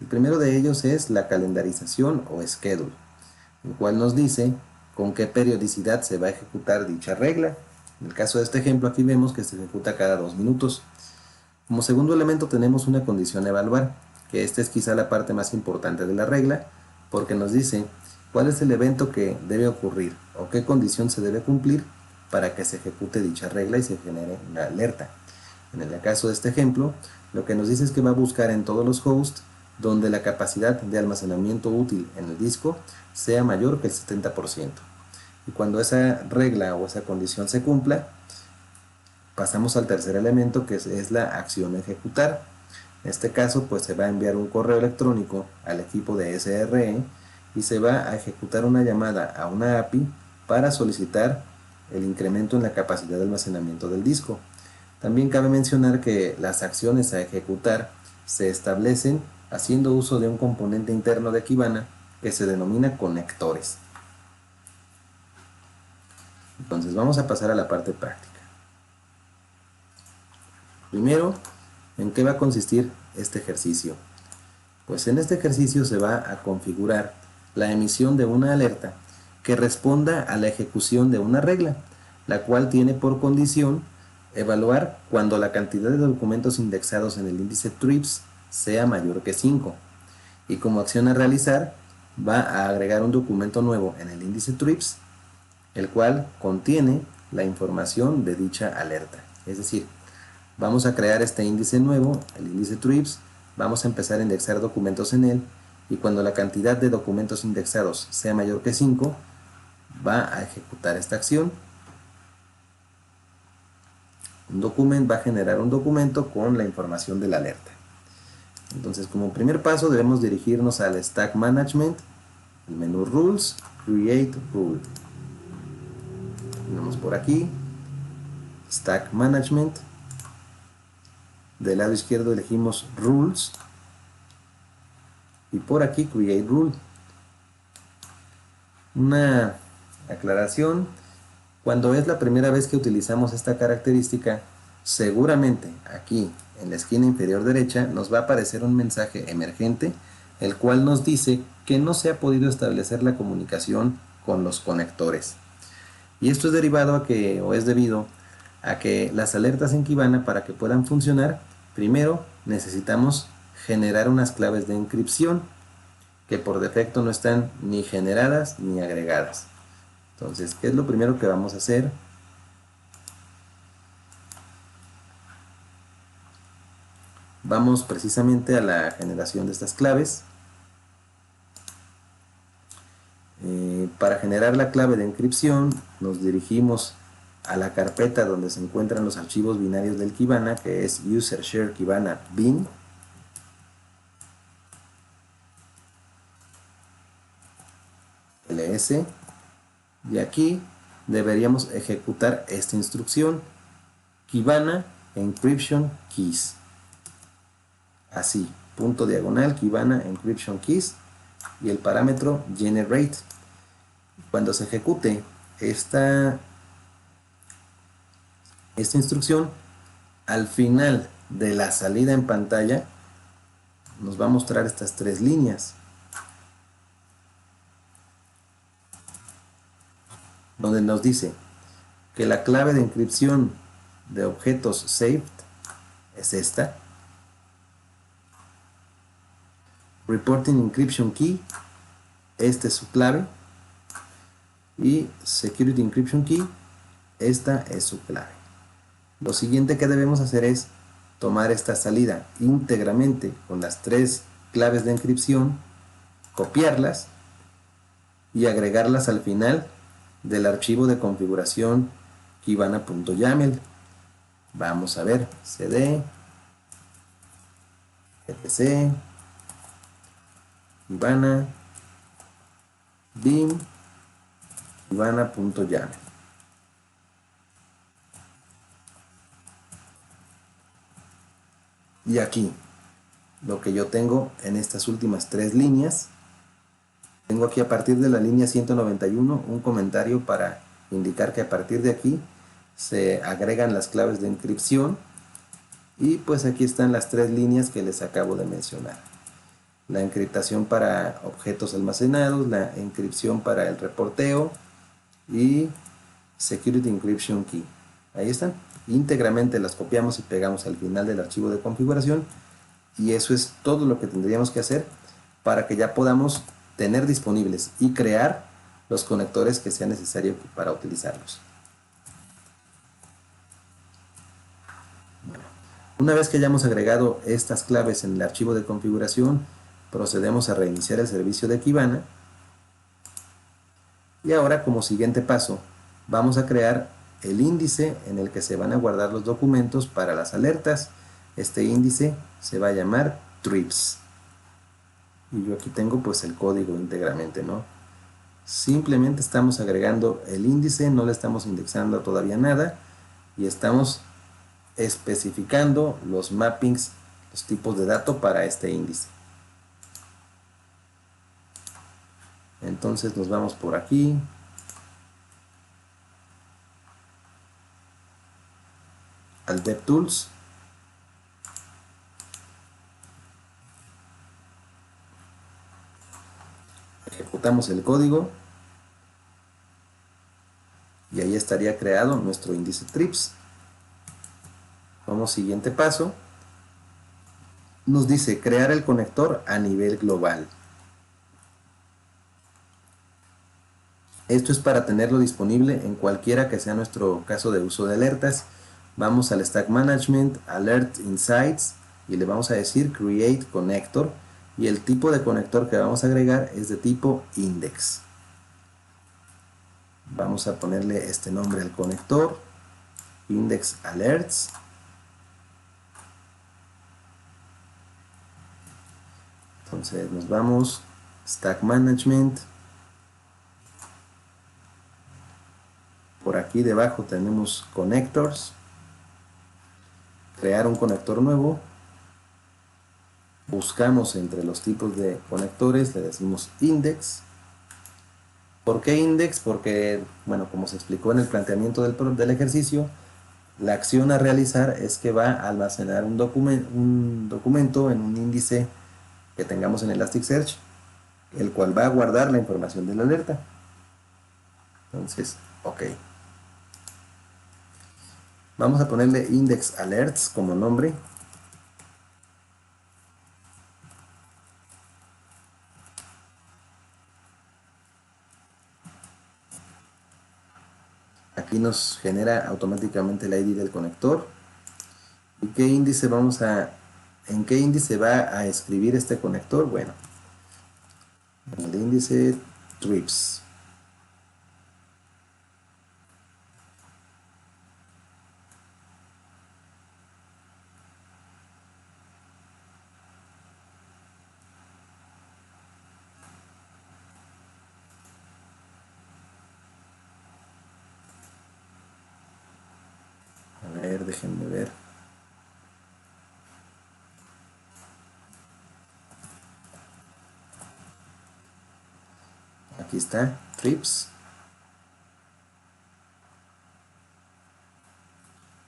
[SPEAKER 1] El primero de ellos es la calendarización o schedule, el cual nos dice con qué periodicidad se va a ejecutar dicha regla. En el caso de este ejemplo aquí vemos que se ejecuta cada 2 minutos. Como segundo elemento tenemos una condición a evaluar, que esta es quizá la parte más importante de la regla, porque nos dice cuál es el evento que debe ocurrir o qué condición se debe cumplir para que se ejecute dicha regla y se genere una alerta. En el caso de este ejemplo, lo que nos dice es que va a buscar en todos los hosts donde la capacidad de almacenamiento útil en el disco sea mayor que el 70%. Y cuando esa regla o esa condición se cumpla, pasamos al tercer elemento, que es la acción ejecutar. En este caso pues se va a enviar un correo electrónico al equipo de SRE y se va a ejecutar una llamada a una API para solicitar el incremento en la capacidad de almacenamiento del disco. También cabe mencionar que las acciones a ejecutar se establecen haciendo uso de un componente interno de Kibana que se denomina conectores. Entonces vamos a pasar a la parte práctica. Primero, ¿en qué va a consistir este ejercicio? Pues en este ejercicio se va a configurar la emisión de una alerta que responda a la ejecución de una regla, la cual tiene por condición evaluar cuando la cantidad de documentos indexados en el índice TRIPS sea mayor que 5. Y como acción a realizar, va a agregar un documento nuevo en el índice TRIPS, el cual contiene la información de dicha alerta. Es decir, vamos a crear este índice nuevo, el índice TRIPS, vamos a empezar a indexar documentos en él, y cuando la cantidad de documentos indexados sea mayor que 5, va a ejecutar esta acción. Va a generar un documento con la información de la alerta. Entonces, como primer paso debemos dirigirnos al Stack Management, el menú Rules, Create Rule. Tenemos por aquí Stack Management. Del lado izquierdo elegimos Rules y por aquí Create Rule. Una aclaración: cuando es la primera vez que utilizamos esta característica, seguramente aquí en la esquina inferior derecha nos va a aparecer un mensaje emergente, el cual nos dice que no se ha podido establecer la comunicación con los conectores. Y esto es derivado a que, o es debido a que las alertas en Kibana, para que puedan funcionar, primero necesitamos generar unas claves de encripción que por defecto no están ni generadas ni agregadas. Entonces, ¿qué es lo primero que vamos a hacer? Vamos precisamente a la generación de estas claves. Para generar la clave de encripción nos dirigimos a la carpeta donde se encuentran los archivos binarios del Kibana, que es user share Kibana bin. ls, y aquí deberíamos ejecutar esta instrucción: Kibana encryption keys. Así, punto diagonal Kibana encryption keys y el parámetro generate. Cuando se ejecute esta instrucción, al final de la salida en pantalla nos va a mostrar estas tres líneas, donde nos dice que la clave de encripción de objetos saved es esta, reporting encryption key, esta es su clave, y security encryption key, esta es su clave. Lo siguiente que debemos hacer es tomar esta salida íntegramente con las tres claves de encripción, copiarlas y agregarlas al final del archivo de configuración kibana.yaml. Vamos a ver, cd etc kibana bin kibana.yaml. Y aquí, lo que yo tengo en estas últimas tres líneas, tengo aquí a partir de la línea 191 un comentario para indicar que a partir de aquí se agregan las claves de encripción, y pues aquí están las tres líneas que les acabo de mencionar: la encriptación para objetos almacenados, la encripción para el reporteo y security encryption key. Ahí están, íntegramente las copiamos y pegamos al final del archivo de configuración, y eso es todo lo que tendríamos que hacer para que ya podamos tener disponibles y crear los conectores que sea necesario para utilizarlos. Bueno, una vez que hayamos agregado estas claves en el archivo de configuración, procedemos a reiniciar el servicio de Kibana, y ahora, como siguiente paso, vamos a crear el índice en el que se van a guardar los documentos para las alertas. Este índice se va a llamar TRIPS. y yo aquí tengo pues el código íntegramente, ¿no? Simplemente estamos agregando el índice, no le estamos indexando todavía nada y estamos especificando los mappings, los tipos de datos para este índice. Entonces nos vamos por aquí. Al DevTools. Ejecutamos el código. Y ahí estaría creado nuestro índice trips. Vamos siguiente paso. Nos dice crear el conector a nivel global. Esto es para tenerlo disponible en cualquiera que sea nuestro caso de uso de alertas. Vamos al Stack Management, Alert Insights y le vamos a decir Create Connector y el tipo de conector que vamos a agregar es de tipo Index. Vamos a ponerle este nombre al conector, Index Alerts. Entonces nos vamos, Stack Management. Por aquí debajo tenemos Connectors. Crear un conector nuevo. Buscamos entre los tipos de conectores, le decimos Index. ¿Por qué Index? Porque, bueno, como se explicó en el planteamiento del ejercicio, la acción a realizar es que va a almacenar un documento en un índice que tengamos en Elasticsearch, el cual va a guardar la información de la alerta. Entonces, ok. Vamos a ponerle Index Alerts como nombre. Aquí nos genera automáticamente el ID del conector. ¿Y qué índice en qué índice va a escribir este conector? Bueno, en el índice trips. A ver, déjenme ver. Aquí está, trips.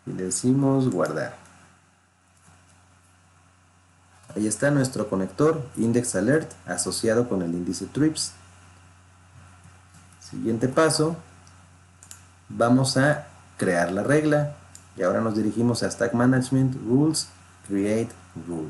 [SPEAKER 1] Y le decimos guardar. Ahí está nuestro conector Index Alert asociado con el índice trips. Siguiente paso, vamos a crear la regla. Y ahora nos dirigimos a Stack Management, Rules, Create Rule.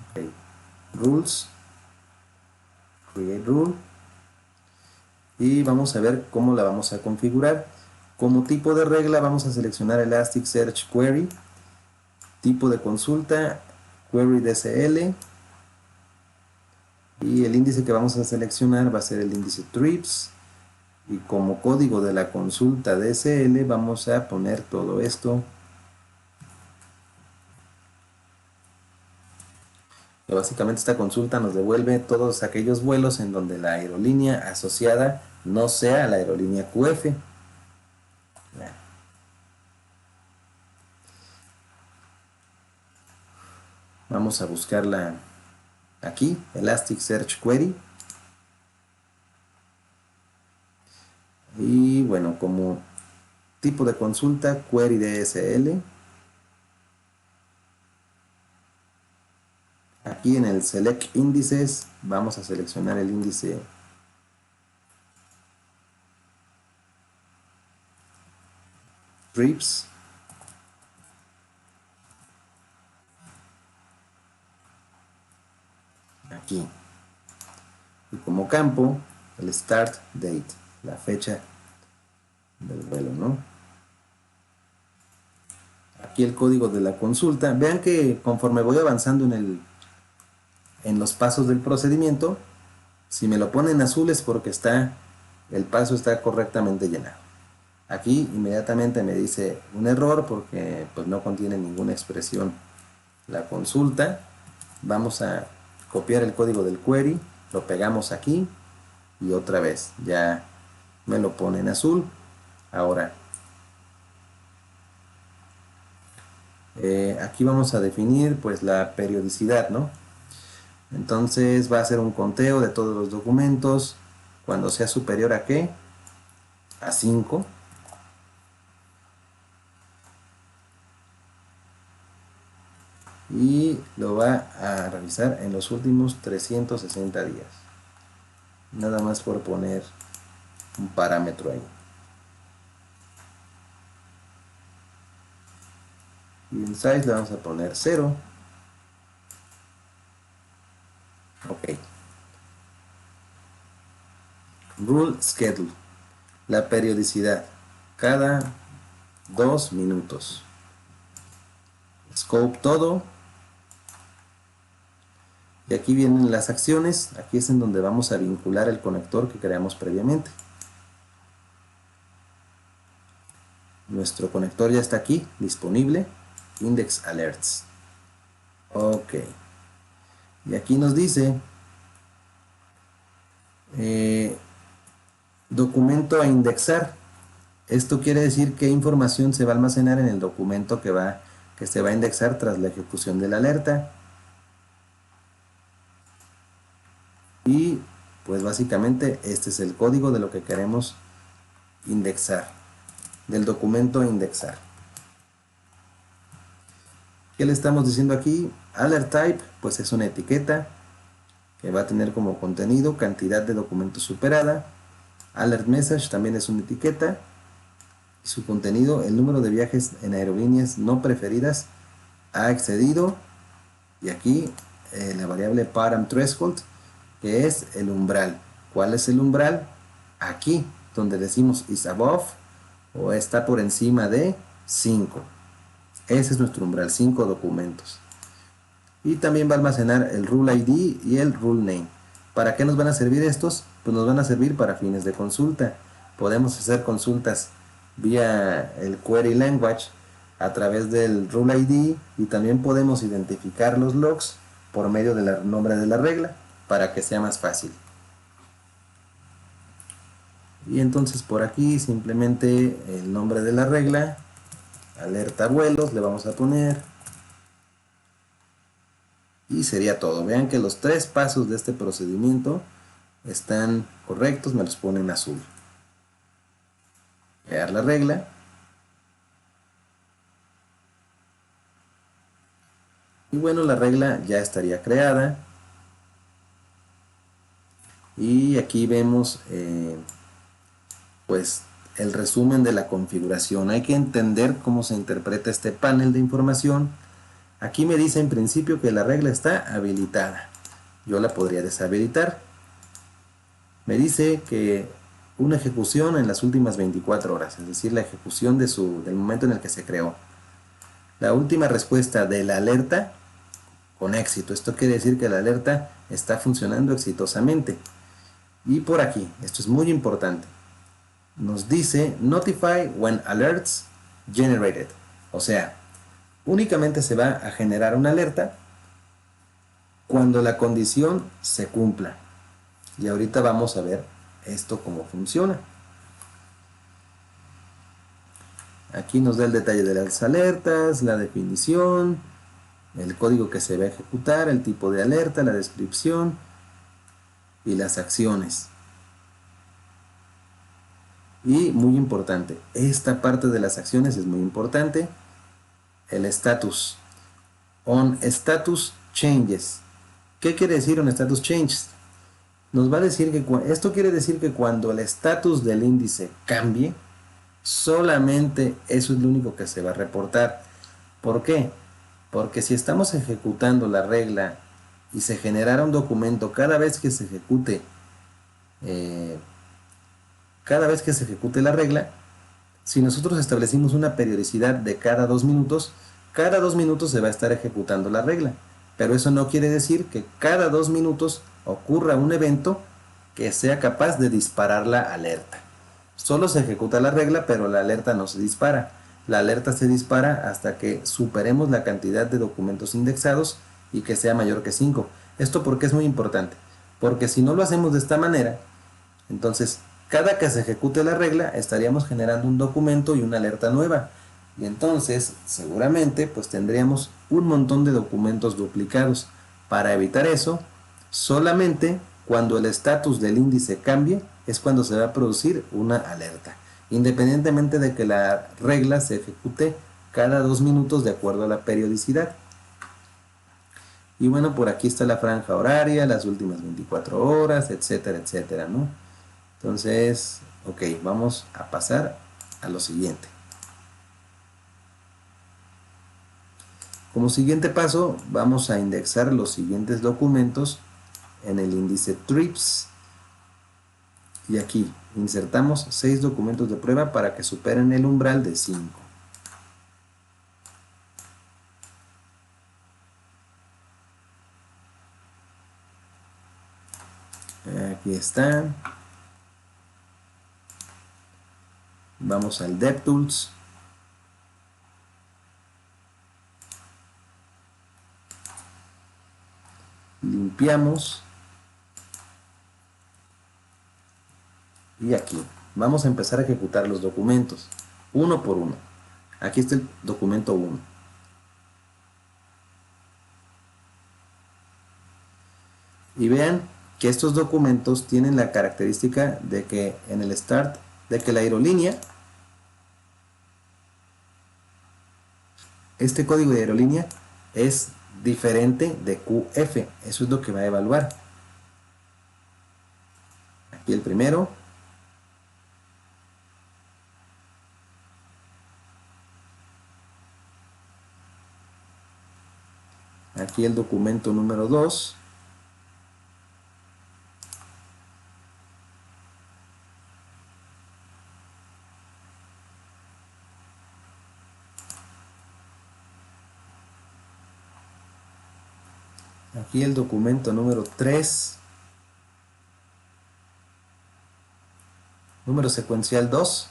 [SPEAKER 1] Okay. Rules, Create Rule. Y vamos a ver cómo la vamos a configurar. Como tipo de regla vamos a seleccionar Elasticsearch Query. Tipo de consulta, Query DSL. Y el índice que vamos a seleccionar va a ser el índice trips. Y como código de la consulta DSL vamos a poner todo esto. Que básicamente esta consulta nos devuelve todos aquellos vuelos en donde la aerolínea asociada no sea la aerolínea QF. Vamos a buscarla aquí, Elasticsearch Query. Y bueno, como tipo de consulta, Query DSL. Aquí en el Select Índices vamos a seleccionar el índice trips. Aquí. Y como campo, el Start Date, la fecha del vuelo, ¿no? Aquí el código de la consulta. Vean que conforme voy avanzando en en los pasos del procedimiento. Si me lo pone en azul es porque el paso está correctamente llenado. Aquí inmediatamente me dice un error porque pues no contiene ninguna expresión la consulta. Vamos a copiar el código del query, lo pegamos aquí y otra vez ya me lo pone en azul. Ahora aquí vamos a definir pues la periodicidad, ¿no? Entonces va a ser un conteo de todos los documentos cuando sea superior a ¿qué? A 5. Y lo va a revisar en los últimos 360 días. Nada más por poner un parámetro ahí. Y el size le vamos a poner 0. Ok. Rule schedule. La periodicidad. Cada 2 minutos. Scope todo. Y aquí vienen las acciones. Aquí es en donde vamos a vincular el conector que creamos previamente. Nuestro conector ya está aquí, disponible. Index alerts. Ok. Y aquí nos dice documento a indexar. Esto quiere decir qué información se va a almacenar en el documento que se va a indexar tras la ejecución de la alerta. Y pues básicamente este es el código de lo que queremos indexar, del documento a indexar. ¿Qué le estamos diciendo aquí? Alert type, pues es una etiqueta que va a tener como contenido cantidad de documentos superada. Alert message también es una etiqueta. Su contenido, el número de viajes en aerolíneas no preferidas ha excedido. Y aquí la variable param threshold, que es el umbral. ¿Cuál es el umbral? Aquí, donde decimos is above o está por encima de 5. Ese es nuestro umbral, 5 documentos. Y también va a almacenar el rule ID y el rule name. ¿Para qué nos van a servir estos? Pues nos van a servir para fines de consulta. Podemos hacer consultas vía el query language a través del rule ID y también podemos identificar los logs por medio del nombre de la regla para que sea más fácil. Y entonces por aquí simplemente el nombre de la regla, alerta vuelos, le vamos a poner. Y sería todo. Vean que los 3 pasos de este procedimiento están correctos, me los pone en azul. Crear la regla. Y bueno, la regla ya estaría creada. Y aquí vemos pues el resumen de la configuración. Hay que entender cómo se interpreta este panel de información. Aquí me dice en principio que la regla está habilitada. Yo la podría deshabilitar. Me dice que una ejecución en las últimas 24 horas, es decir, la ejecución del momento en el que se creó. La última respuesta de la alerta con éxito. Esto quiere decir que la alerta está funcionando exitosamente. Y por aquí, esto es muy importante, nos dice Notify when alerts generated. O sea, únicamente se va a generar una alerta cuando la condición se cumpla. Y ahorita vamos a ver esto cómo funciona. Aquí nos da el detalle de las alertas, la definición, el código que se va a ejecutar, el tipo de alerta, la descripción y las acciones. Y muy importante, esta parte de las acciones es muy importante, el status. On status changes. ¿Qué quiere decir on status changes? Nos va a decir que esto quiere decir que cuando el estatus del índice cambie, solamente eso es lo único que se va a reportar. ¿Por qué? Porque si estamos ejecutando la regla y se generara un documento cada vez que se ejecute la regla, si nosotros establecimos una periodicidad de cada 2 minutos se va a estar ejecutando la regla. pero eso no quiere decir que cada 2 minutos ocurra un evento que sea capaz de disparar la alerta. Solo se ejecuta la regla, pero la alerta no se dispara. La alerta se dispara hasta que superemos la cantidad de documentos indexados y que sea mayor que 5. Esto porque es muy importante, porque si no lo hacemos de esta manera, entonces cada que se ejecute la regla estaríamos generando un documento y una alerta nueva. Y entonces seguramente pues tendríamos un montón de documentos duplicados. Para evitar eso, solamente cuando el estatus del índice cambie es cuando se va a producir una alerta, independientemente de que la regla se ejecute cada 2 minutos de acuerdo a la periodicidad. Y bueno, por aquí está la franja horaria, las últimas 24 horas, etcétera, etcétera, ¿no? Entonces, ok, vamos a pasar a lo siguiente. Como siguiente paso, vamos a indexar los siguientes documentos en el índice TRIPS. Y aquí insertamos 6 documentos de prueba para que superen el umbral de 5. Aquí está. Vamos al DevTools. Limpiamos. Y aquí vamos a empezar a ejecutar los documentos uno por uno. Aquí está el documento 1. Y vean que estos documentos tienen la característica de que en el start, de que la aerolínea, este código de aerolínea es diferente de QF. Eso es lo que va a evaluar. Aquí el primero. Aquí el documento número 2. Aquí el documento número 3. Número secuencial 2.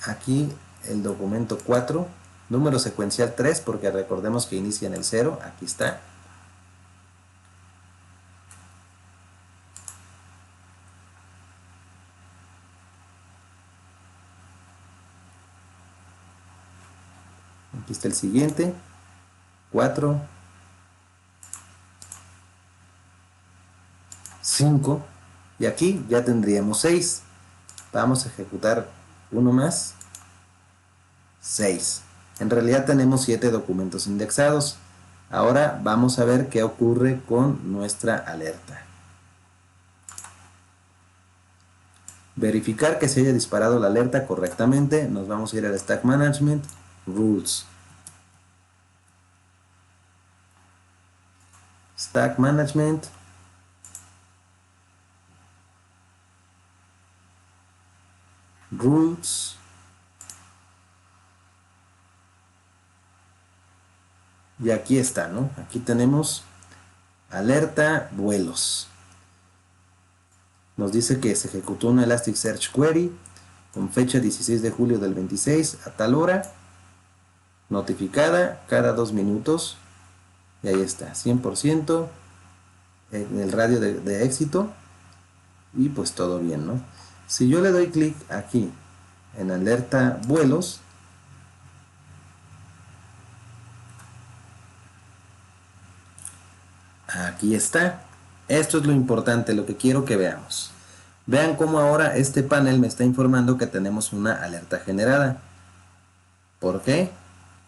[SPEAKER 1] Aquí el documento 4. Número secuencial 3, porque recordemos que inicia en el 0. Aquí está. Aquí está el siguiente. 4. 5. Y aquí ya tendríamos 6. Vamos a ejecutar uno más. 6. En realidad tenemos 7 documentos indexados. Ahora vamos a ver qué ocurre con nuestra alerta. Verificar que se haya disparado la alerta correctamente. Nos vamos a ir al Stack Management, Rules. Stack Management. Rules. Y aquí está, ¿no? Aquí tenemos alerta vuelos. Nos dice que se ejecutó una Elasticsearch Query con fecha 16 de julio del 26 a tal hora, notificada cada 2 minutos. Y ahí está, 100% en el radio de éxito. Y pues todo bien, ¿no? Si yo le doy clic aquí en alerta vuelos, aquí está. Esto es lo importante, lo que quiero que veamos. Vean cómo ahora este panel me está informando que tenemos una alerta generada. ¿Por qué?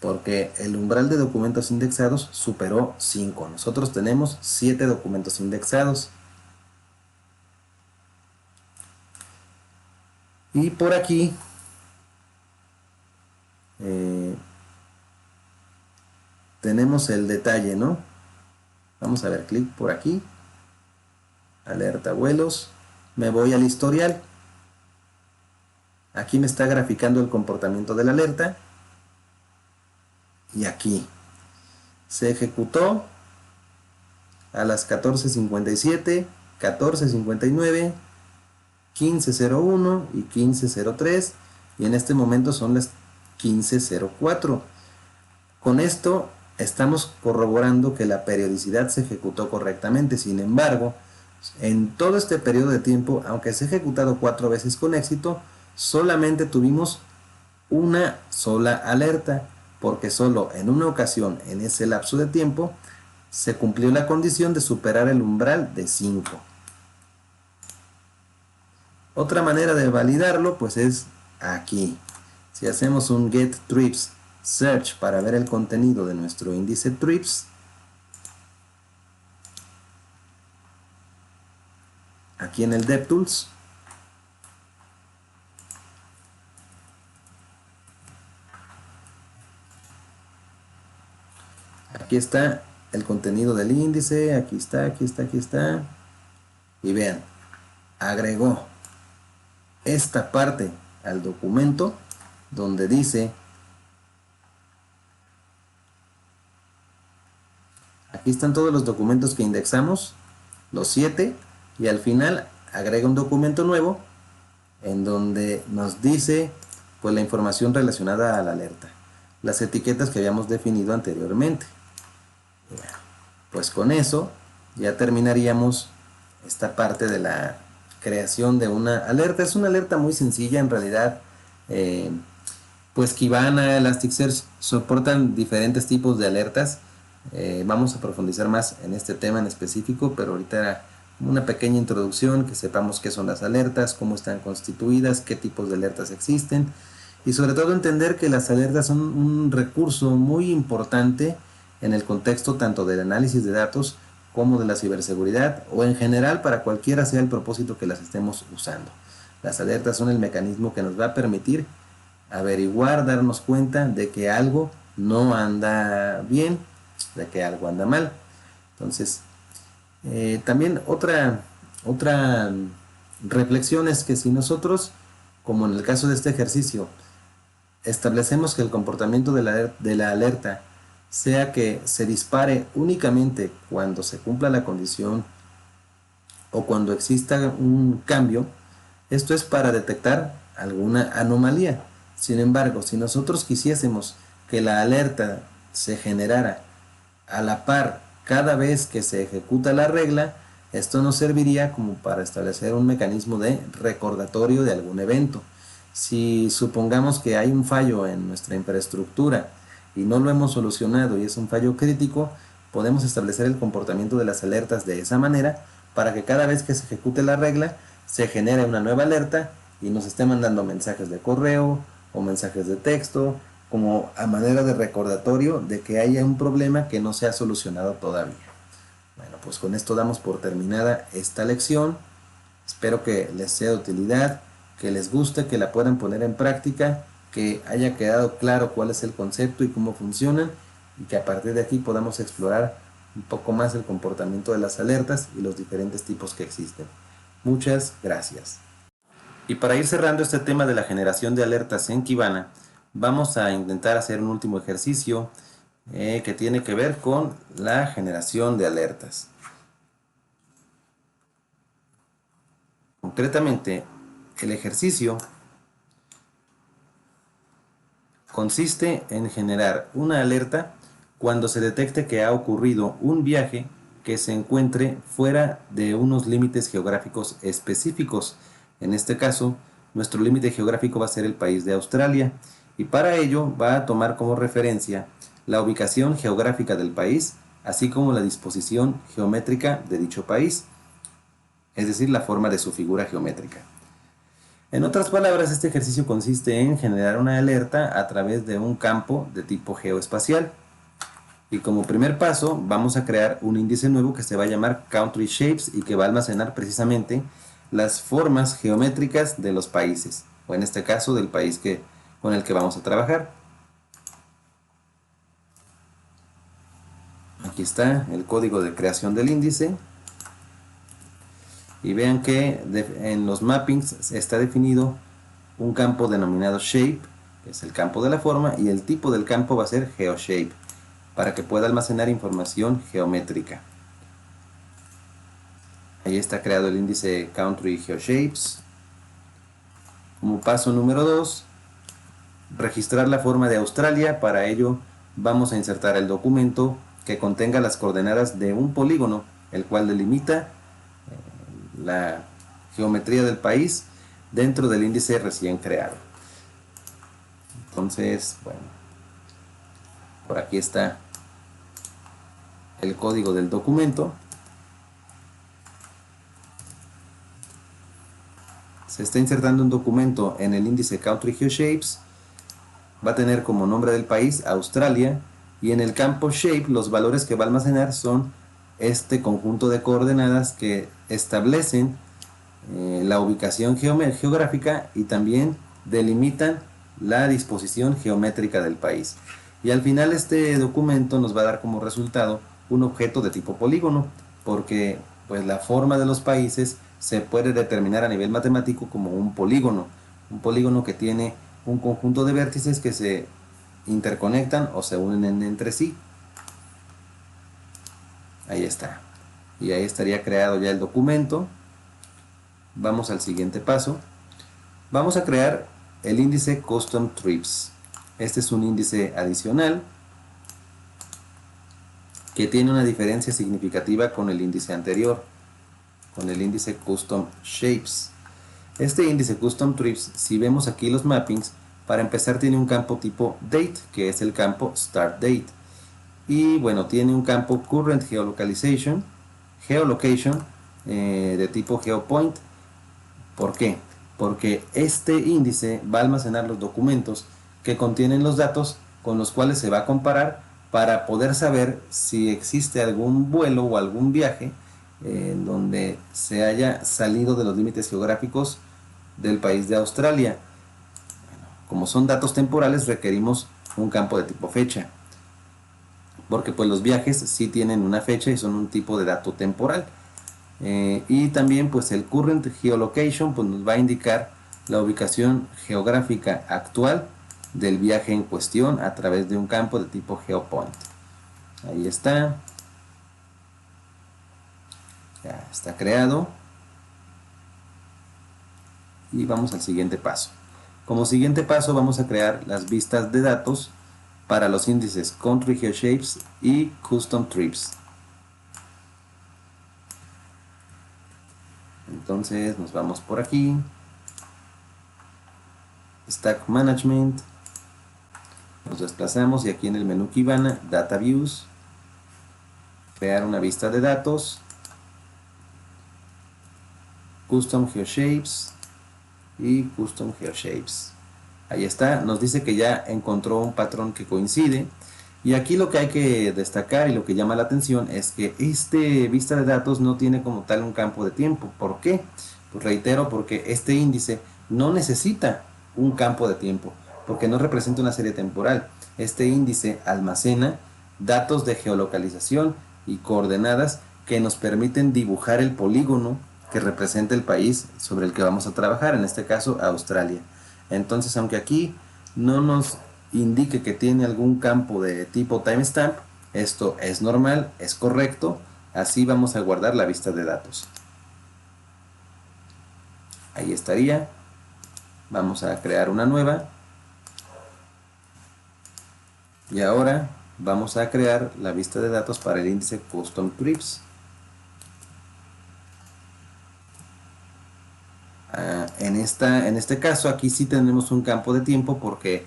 [SPEAKER 1] Porque el umbral de documentos indexados superó 5. Nosotros tenemos 7 documentos indexados. Y por aquí tenemos el detalle, ¿no? Vamos a ver, clic por aquí. Alerta vuelos. Me voy al historial. Aquí me está graficando el comportamiento de la alerta. Y aquí. se ejecutó a las 14:57, 14:59, 15:01 y 15:03, y en este momento son las 15:04. Con esto estamos corroborando que la periodicidad se ejecutó correctamente. Sin embargo, en todo este periodo de tiempo, aunque se ha ejecutado 4 veces con éxito, solamente tuvimos una sola alerta, porque solo en una ocasión en ese lapso de tiempo se cumplió la condición de superar el umbral de 5. Otra manera de validarlo pues es aquí. Si hacemos un get trips search para ver el contenido de nuestro índice trips, aquí en el DevTools, aquí está el contenido del índice, aquí está, aquí está, aquí está, y vean, agregó esta parte al documento donde dice, aquí están todos los documentos que indexamos, los 7, y al final agrega un documento nuevo en donde nos dice pues la información relacionada a la alerta, las etiquetas que habíamos definido anteriormente. Pues con eso ya terminaríamos esta parte de la creación de una alerta. Es una alerta muy sencilla en realidad. Pues Kibana, Elasticsearch soportan diferentes tipos de alertas. Vamos a profundizar más en este tema en específico, pero ahorita era una pequeña introducción, que sepamos qué son las alertas, cómo están constituidas, qué tipos de alertas existen, y sobre todo entender que las alertas son un recurso muy importante en el contexto tanto del análisis de datos como de la ciberseguridad, o en general para cualquiera sea el propósito que las estemos usando. Las alertas son el mecanismo que nos va a permitir averiguar, darnos cuenta de que algo no anda bien, de que algo anda mal. Entonces, también otra reflexión es que si nosotros, como en el caso de este ejercicio, establecemos que el comportamiento de la alerta sea que se dispare únicamente cuando se cumpla la condición o cuando exista un cambio, esto es para detectar alguna anomalía. Sin embargo, si nosotros quisiésemos que la alerta se generara a la par cada vez que se ejecuta la regla, esto nos serviría como para establecer un mecanismo de recordatorio de algún evento. Si supongamos que hay un fallo en nuestra infraestructura y no lo hemos solucionado y es un fallo crítico, podemos establecer el comportamiento de las alertas de esa manera para que cada vez que se ejecute la regla se genere una nueva alerta y nos esté mandando mensajes de correo o mensajes de texto como a manera de recordatorio de que haya un problema que no se ha solucionado todavía. Bueno, pues con esto damos por terminada esta lección. Espero que les sea de utilidad, que les guste, que la puedan poner en práctica, que haya quedado claro cuál es el concepto y cómo funcionan, y que a partir de aquí podamos explorar un poco más el comportamiento de las alertas y los diferentes tipos que existen. Muchas gracias. Y para ir cerrando este tema de la generación de alertas en Kibana, vamos a intentar hacer un último ejercicio que tiene que ver con la generación de alertas. Concretamente, el ejercicio consiste en generar una alerta cuando se detecte que ha ocurrido un viaje que se encuentre fuera de unos límites geográficos específicos. En este caso, nuestro límite geográfico va a ser el país de Australia, y para ello va a tomar como referencia la ubicación geográfica del país, así como la disposición geométrica de dicho país, es decir, la forma de su figura geométrica. En otras palabras, este ejercicio consiste en generar una alerta a través de un campo de tipo geoespacial. Y como primer paso, vamos a crear un índice nuevo que se va a llamar Country Shapes y que va a almacenar precisamente las formas geométricas de los países, o en este caso del país con el que vamos a trabajar. Aquí está el código de creación del índice. Y vean que en los mappings está definido un campo denominado shape, que es el campo de la forma, y el tipo del campo va a ser geoshape. para que pueda almacenar información geométrica. Ahí está creado el índice Country GeoShapes. Como paso número 2, registrar la forma de Australia. Para ello vamos a insertar el documento que contenga las coordenadas de un polígono, el cual delimita la geometría del país dentro del índice recién creado. Entonces, bueno, por aquí está el código del documento. Se está insertando un documento en el índice Country GeoShapes. Va a tener como nombre del país Australia, y en el campo Shape los valores que va a almacenar son este conjunto de coordenadas que establecen la ubicación geográfica y también delimitan la disposición geométrica del país. Y al final este documento nos va a dar como resultado un objeto de tipo polígono, porque pues la forma de los países se puede determinar a nivel matemático como un polígono que tiene un conjunto de vértices que se interconectan o se unen entre sí. Ahí está. Y ahí estaría creado ya el documento. Vamos al siguiente paso. Vamos a crear el índice Custom Trips. Este es un índice adicional que tiene una diferencia significativa con el índice anterior, con el índice Custom Shapes. Este índice Custom Trips, si vemos aquí los mappings, para empezar tiene un campo tipo Date, que es el campo Start Date. Y bueno, tiene un campo Current Geolocation, de tipo GeoPoint. ¿Por qué? Porque este índice va a almacenar los documentos que contienen los datos con los cuales se va a comparar para poder saber si existe algún vuelo o algún viaje en donde se haya salido de los límites geográficos del país de Australia. Como son datos temporales, requerimos un campo de tipo fecha, porque pues los viajes sí tienen una fecha y son un tipo de dato temporal. Y también pues el Current Geolocation pues nos va a indicar la ubicación geográfica actual del viaje en cuestión a través de un campo de tipo GeoPoint. Ahí está. Ya está creado. Y vamos al siguiente paso. Como siguiente paso vamos a crear las vistas de datos para los índices Country GeoShapes y Custom Trips. Entonces nos vamos por aquí. Stack Management. Nos desplazamos y aquí en el menú Kibana, Data Views, crear una vista de datos, Custom GeoShapes y Custom GeoShapes. Ahí está, nos dice que ya encontró un patrón que coincide. Y aquí lo que hay que destacar y lo que llama la atención es que este vista de datos no tiene como tal un campo de tiempo. ¿Por qué? Pues reitero, porque este índice no necesita un campo de tiempo, porque no representa una serie temporal. Este índice almacena datos de geolocalización y coordenadas que nos permiten dibujar el polígono que representa el país sobre el que vamos a trabajar, en este caso Australia. Entonces, aunque aquí no nos indique que tiene algún campo de tipo timestamp, esto es normal, es correcto, así vamos a guardar la vista de datos. Ahí estaría. Vamos a crear una nueva. Y ahora vamos a crear la vista de datos para el índice Custom Trips. En este caso aquí sí tenemos un campo de tiempo porque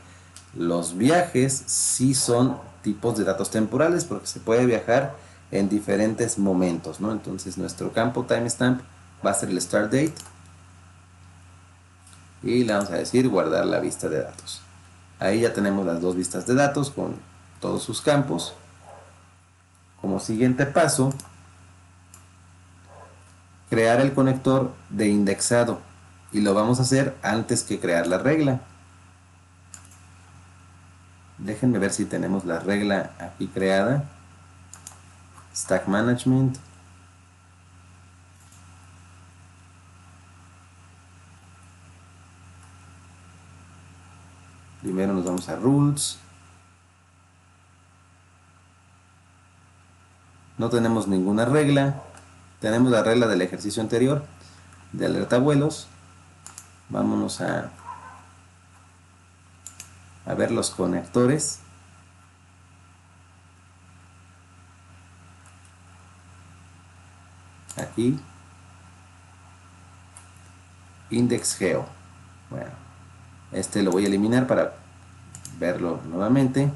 [SPEAKER 1] los viajes sí son tipos de datos temporales, porque se puede viajar en diferentes momentos, ¿no? Entonces nuestro campo timestamp va a ser el start date y le vamos a decir guardar la vista de datos. Ahí ya tenemos las dos vistas de datos con todos sus campos. Como siguiente paso, crear el conector de indexado, y lo vamos a hacer antes que crear la regla. Déjenme ver si tenemos la regla aquí creada. Stack Management. Primero nos vamos a Rules. no tenemos ninguna regla. Tenemos la regla del ejercicio anterior de alerta vuelos. Vámonos a ver los conectores. Aquí, index geo. Bueno, este lo voy a eliminar para verlo nuevamente.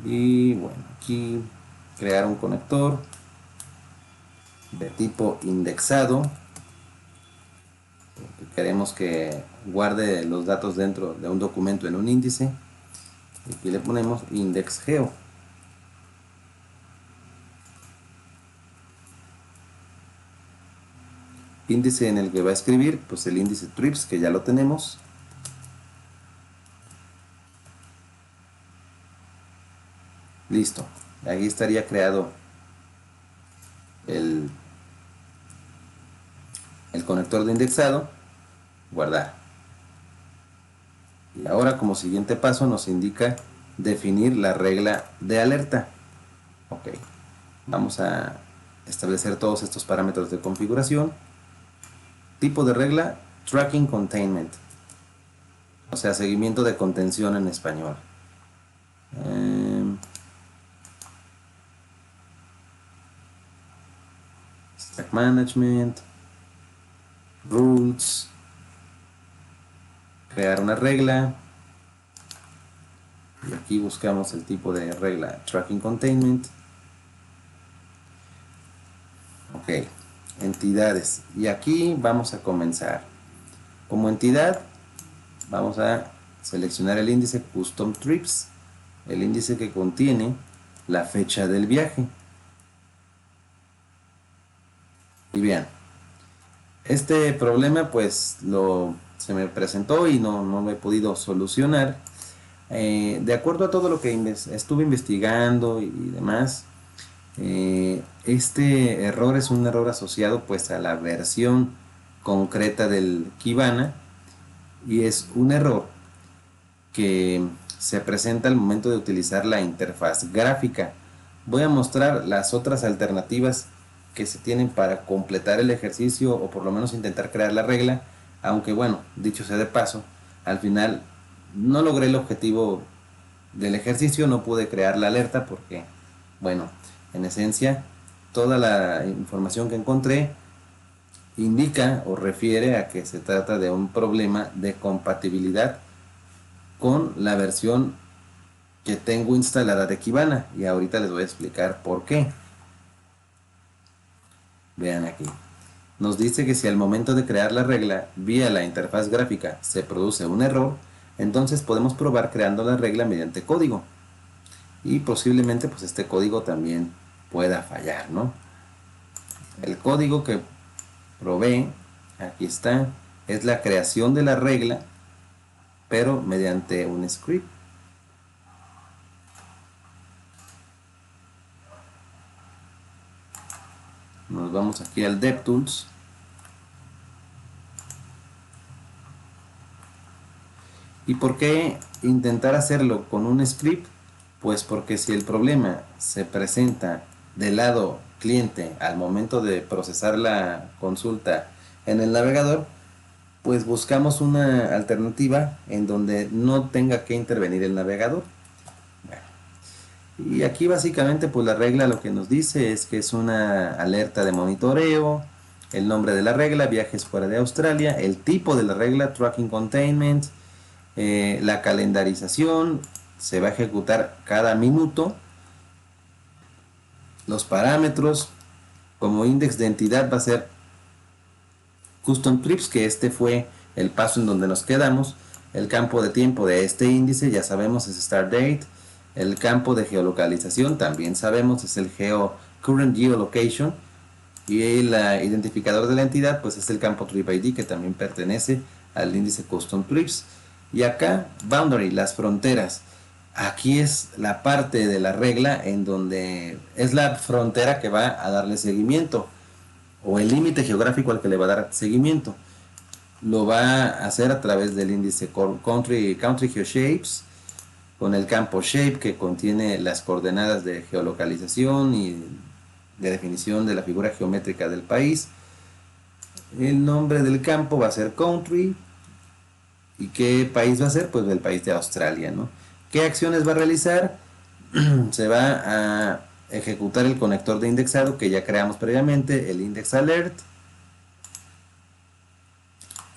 [SPEAKER 1] Y bueno, aquí crear un conector de tipo indexado, porque queremos que guarde los datos dentro de un documento en un índice. Y aquí le ponemos index geo. Índice en el que va a escribir pues el índice trips, que ya lo tenemos. Listo, ahí estaría creado el conector de indexado. Guardar. Y ahora, como siguiente paso, nos indica definir la regla de alerta. Ok, vamos a establecer todos estos parámetros de configuración. Tipo de regla, tracking containment, o sea, seguimiento de contención en español. Stack management, rules, crear una regla. Y aquí buscamos el tipo de regla, tracking containment. Ok, entidades. Y aquí vamos a comenzar. Como entidad, vamos a seleccionar el índice custom trips, el índice que contiene la fecha del viaje. Y bien, este problema pues se me presentó y no lo he podido solucionar. De acuerdo a todo lo que estuve investigando y demás, este error es un error asociado pues a la versión concreta del Kibana, y es un error que se presenta al momento de utilizar la interfaz gráfica. Voy a mostrar las otras alternativas que se tienen para completar el ejercicio, o por lo menos intentar crear la regla, aunque bueno, dicho sea de paso, al final no logré el objetivo del ejercicio, no pude crear la alerta porque, bueno, en esencia, toda la información que encontré indica o refiere a que se trata de un problema de compatibilidad con la versión que tengo instalada de Kibana, y ahorita les voy a explicar por qué. Vean aquí. Nos dice que si al momento de crear la regla vía la interfaz gráfica se produce un error, entonces podemos probar creando la regla mediante código. Y posiblemente pues este código también pueda fallar, ¿no? El código que probé, aquí está, es la creación de la regla, pero mediante un script. Nos vamos aquí al DevTools. ¿Y por qué intentar hacerlo con un script? Pues porque si el problema se presenta del lado cliente al momento de procesar la consulta en el navegador, pues buscamos una alternativa en donde no tenga que intervenir el navegador. Bueno, y aquí básicamente pues la regla lo que nos dice es que es una alerta de monitoreo, el nombre de la regla, viajes fuera de Australia, el tipo de la regla, tracking containment, la calendarización, se va a ejecutar cada minuto, los parámetros, como index de entidad va a ser custom trips, que este fue el paso en donde nos quedamos. El campo de tiempo de este índice ya sabemos es start date. El campo de geolocalización también sabemos es el current geolocation, y el identificador de la entidad pues es el campo trip ID, que también pertenece al índice custom trips. Y acá boundary, las fronteras. Aquí es la parte de la regla en donde es la frontera que va a darle seguimiento, o el límite geográfico al que le va a dar seguimiento. lo va a hacer a través del índice Country GeoShapes, con el campo Shape que contiene las coordenadas de geolocalización y de definición de la figura geométrica del país. El nombre del campo va a ser Country. ¿Y qué país va a ser? Pues el país de Australia, ¿no? ¿Qué acciones va a realizar? Se va a ejecutar el conector de indexado que ya creamos previamente, el index alert,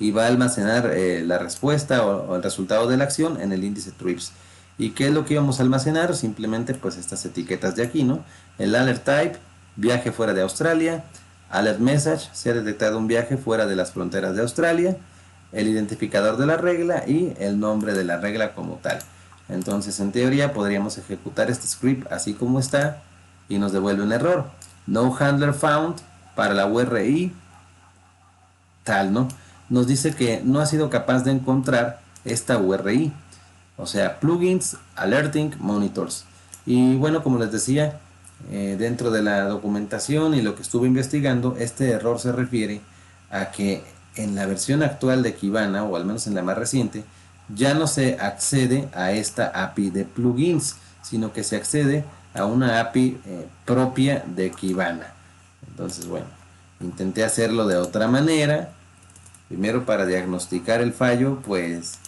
[SPEAKER 1] y va a almacenar la respuesta o el resultado de la acción en el índice trips. ¿Y qué es lo que íbamos a almacenar? Simplemente pues estas etiquetas de aquí, ¿no? El alert type, viaje fuera de Australia; alert message, se ha detectado un viaje fuera de las fronteras de Australia; el identificador de la regla y el nombre de la regla como tal. Entonces, en teoría podríamos ejecutar este script así como está y nos devuelve un error: no handler found para la URI tal, ¿no? Nos dice que no ha sido capaz de encontrar esta URI, o sea, plugins alerting monitors. Y bueno, como les decía, dentro de la documentación y lo que estuve investigando, este error se refiere a que en la versión actual de Kibana, o al menos en la más reciente, ya no se accede a esta API de plugins, sino que se accede a una API propia de Kibana. Entonces, bueno, intenté hacerlo de otra manera. Primero, para diagnosticar el fallo, pues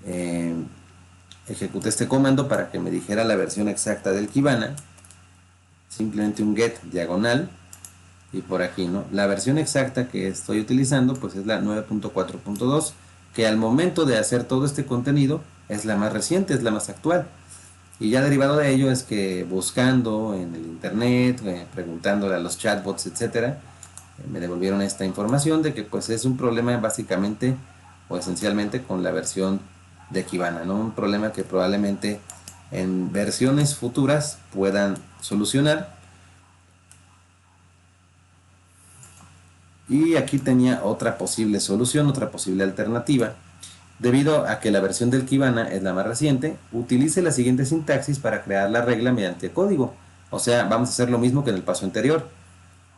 [SPEAKER 1] eh, ejecuté este comando para que me dijera la versión exacta del Kibana. Simplemente un get diagonal y por aquí, ¿no? La versión exacta que estoy utilizando pues es la 9.4.2, que al momento de hacer todo este contenido es la más reciente, es la más actual. Y ya derivado de ello es que buscando en el internet, preguntándole a los chatbots, etcétera, me devolvieron esta información de que pues es un problema básicamente o esencialmente con la versión de Kibana, ¿no? Un problema que probablemente en versiones futuras puedan solucionar. Y aquí tenía otra posible solución, otra posible alternativa. Debido a que la versión del Kibana es la más reciente, utilice la siguiente sintaxis para crear la regla mediante código. O sea, vamos a hacer lo mismo que en el paso anterior.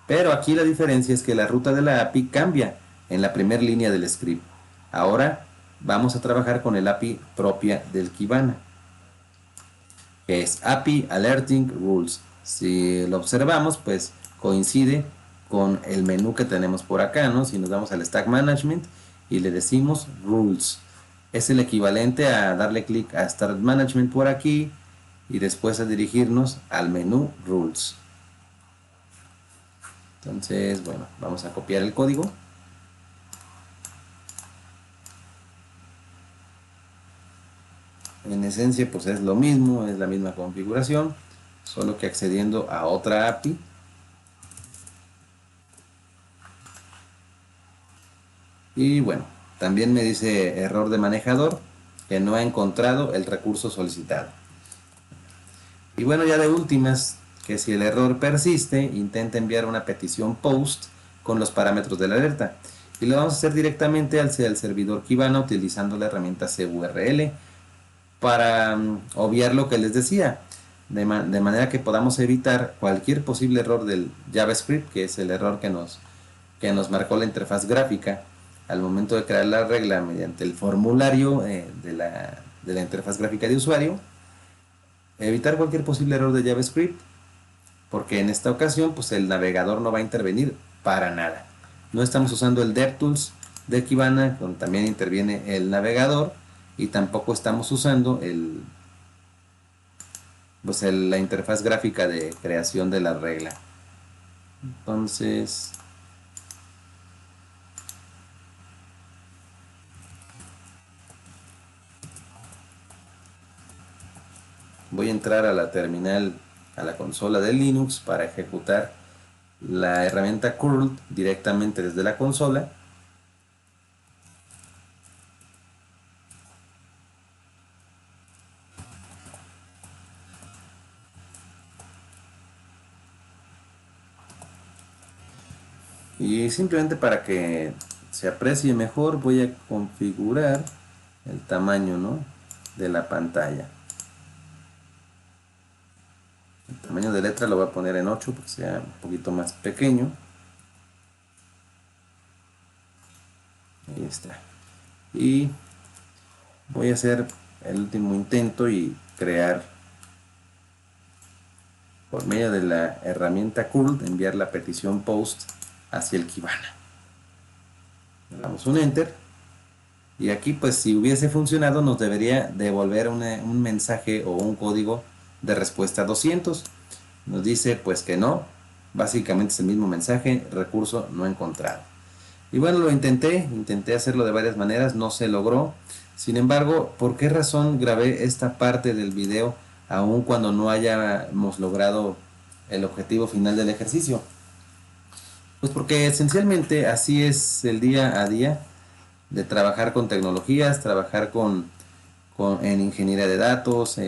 [SPEAKER 1] Pero aquí la diferencia es que la ruta de la API cambia en la primera línea del script. Ahora vamos a trabajar con el API propia del Kibana, que es API Alerting Rules. Si lo observamos, pues coincide con el menú que tenemos por acá, ¿no? Si nos vamos al Stack Management y le decimos Rules, es el equivalente a darle clic a Start Management por aquí y después a dirigirnos al menú Rules. Entonces, bueno, vamos a copiar el código. En esencia, pues es lo mismo, es la misma configuración, solo que accediendo a otra API. Y bueno, también me dice error de manejador, que no ha encontrado el recurso solicitado. Y bueno, ya de últimas, que si el error persiste, intenta enviar una petición post con los parámetros de la alerta. Y lo vamos a hacer directamente al servidor Kibana utilizando la herramienta curl para obviar lo que les decía, de manera que podamos evitar cualquier posible error del JavaScript, que es el error que nos marcó la interfaz gráfica al momento de crear la regla mediante el formulario de la interfaz gráfica de usuario. Evitar cualquier posible error de JavaScript, porque en esta ocasión pues el navegador no va a intervenir para nada. No estamos usando el DevTools de Kibana, donde también interviene el navegador, y tampoco estamos usando la interfaz gráfica de creación de la regla. Entonces, voy a entrar a la terminal, a la consola de Linux, para ejecutar la herramienta curl directamente desde la consola. Y simplemente para que se aprecie mejor, voy a configurar el tamaño, ¿no?, de la pantalla. El tamaño de letra lo voy a poner en 8 para que sea un poquito más pequeño. Y Ahí está. Y voy a hacer el último intento y crear por medio de la herramienta curl, enviar la petición post hacia el Kibana. Le damos un enter y aquí pues si hubiese funcionado nos debería devolver un mensaje o un código de respuesta 200. Nos dice pues que no, básicamente es el mismo mensaje, recurso no encontrado. Y bueno, lo intenté hacerlo de varias maneras, no se logró. Sin embargo, ¿por qué razón grabé esta parte del video aun cuando no hayamos logrado el objetivo final del ejercicio? Pues porque esencialmente así es el día a día de trabajar con tecnologías, trabajar en ingeniería de datos,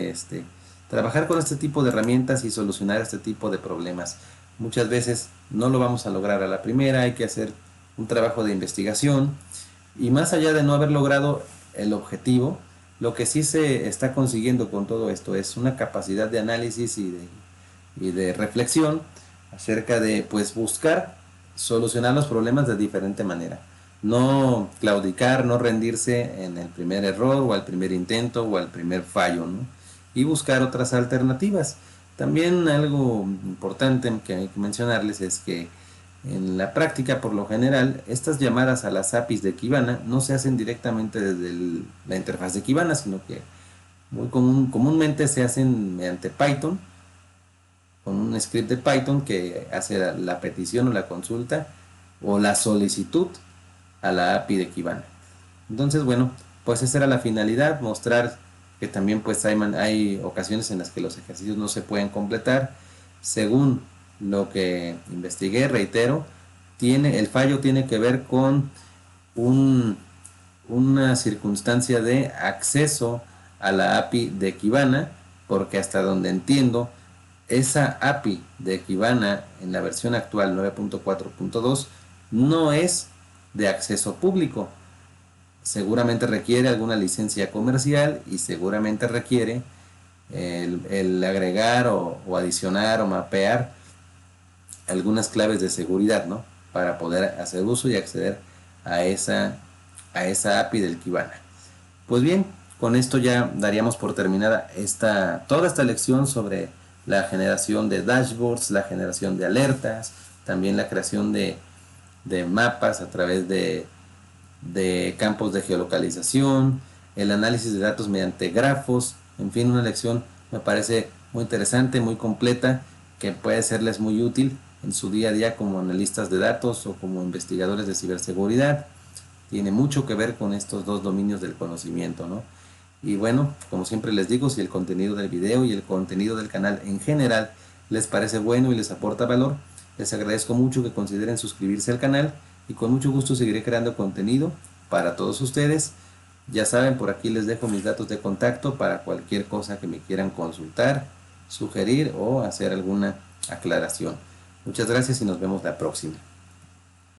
[SPEAKER 1] trabajar con este tipo de herramientas y solucionar este tipo de problemas. Muchas veces no lo vamos a lograr a la primera, hay que hacer un trabajo de investigación y más allá de no haber logrado el objetivo, lo que sí se está consiguiendo con todo esto es una capacidad de análisis y de reflexión acerca de pues buscar solucionar los problemas de diferente manera. No claudicar, no rendirse en el primer error o al primer intento o al primer fallo, ¿no? Y buscar otras alternativas. También algo importante que hay que mencionarles es que en la práctica, por lo general, estas llamadas a las APIs de Kibana no se hacen directamente desde la interfaz de Kibana, sino que comúnmente se hacen mediante Python, con un script de Python que hace la petición o la consulta o la solicitud a la API de Kibana. Entonces, bueno, pues esa era la finalidad, mostrar que también pues hay ocasiones en las que los ejercicios no se pueden completar. Según lo que investigué, reitero, el fallo tiene que ver con una circunstancia de acceso a la API de Kibana, porque hasta donde entiendo, esa API de Kibana en la versión actual 9.4.2 no es de acceso público. Seguramente requiere alguna licencia comercial y seguramente requiere el agregar o adicionar o mapear algunas claves de seguridad, ¿no? Para poder hacer uso y acceder a esa API del Kibana. Pues bien, con esto ya daríamos por terminada toda esta lección sobre la generación de dashboards, la generación de alertas, también la creación de mapas a través de campos de geolocalización, el análisis de datos mediante grafos, en fin, una lección me parece muy interesante, muy completa, que puede serles muy útil en su día a día como analistas de datos o como investigadores de ciberseguridad. Tiene mucho que ver con estos dos dominios del conocimiento, ¿no? Y bueno, como siempre les digo, si el contenido del video y el contenido del canal en general les parece bueno y les aporta valor, les agradezco mucho que consideren suscribirse al canal y con mucho gusto seguiré creando contenido para todos ustedes. Ya saben, por aquí les dejo mis datos de contacto para cualquier cosa que me quieran consultar, sugerir o hacer alguna aclaración. Muchas gracias y nos vemos la próxima.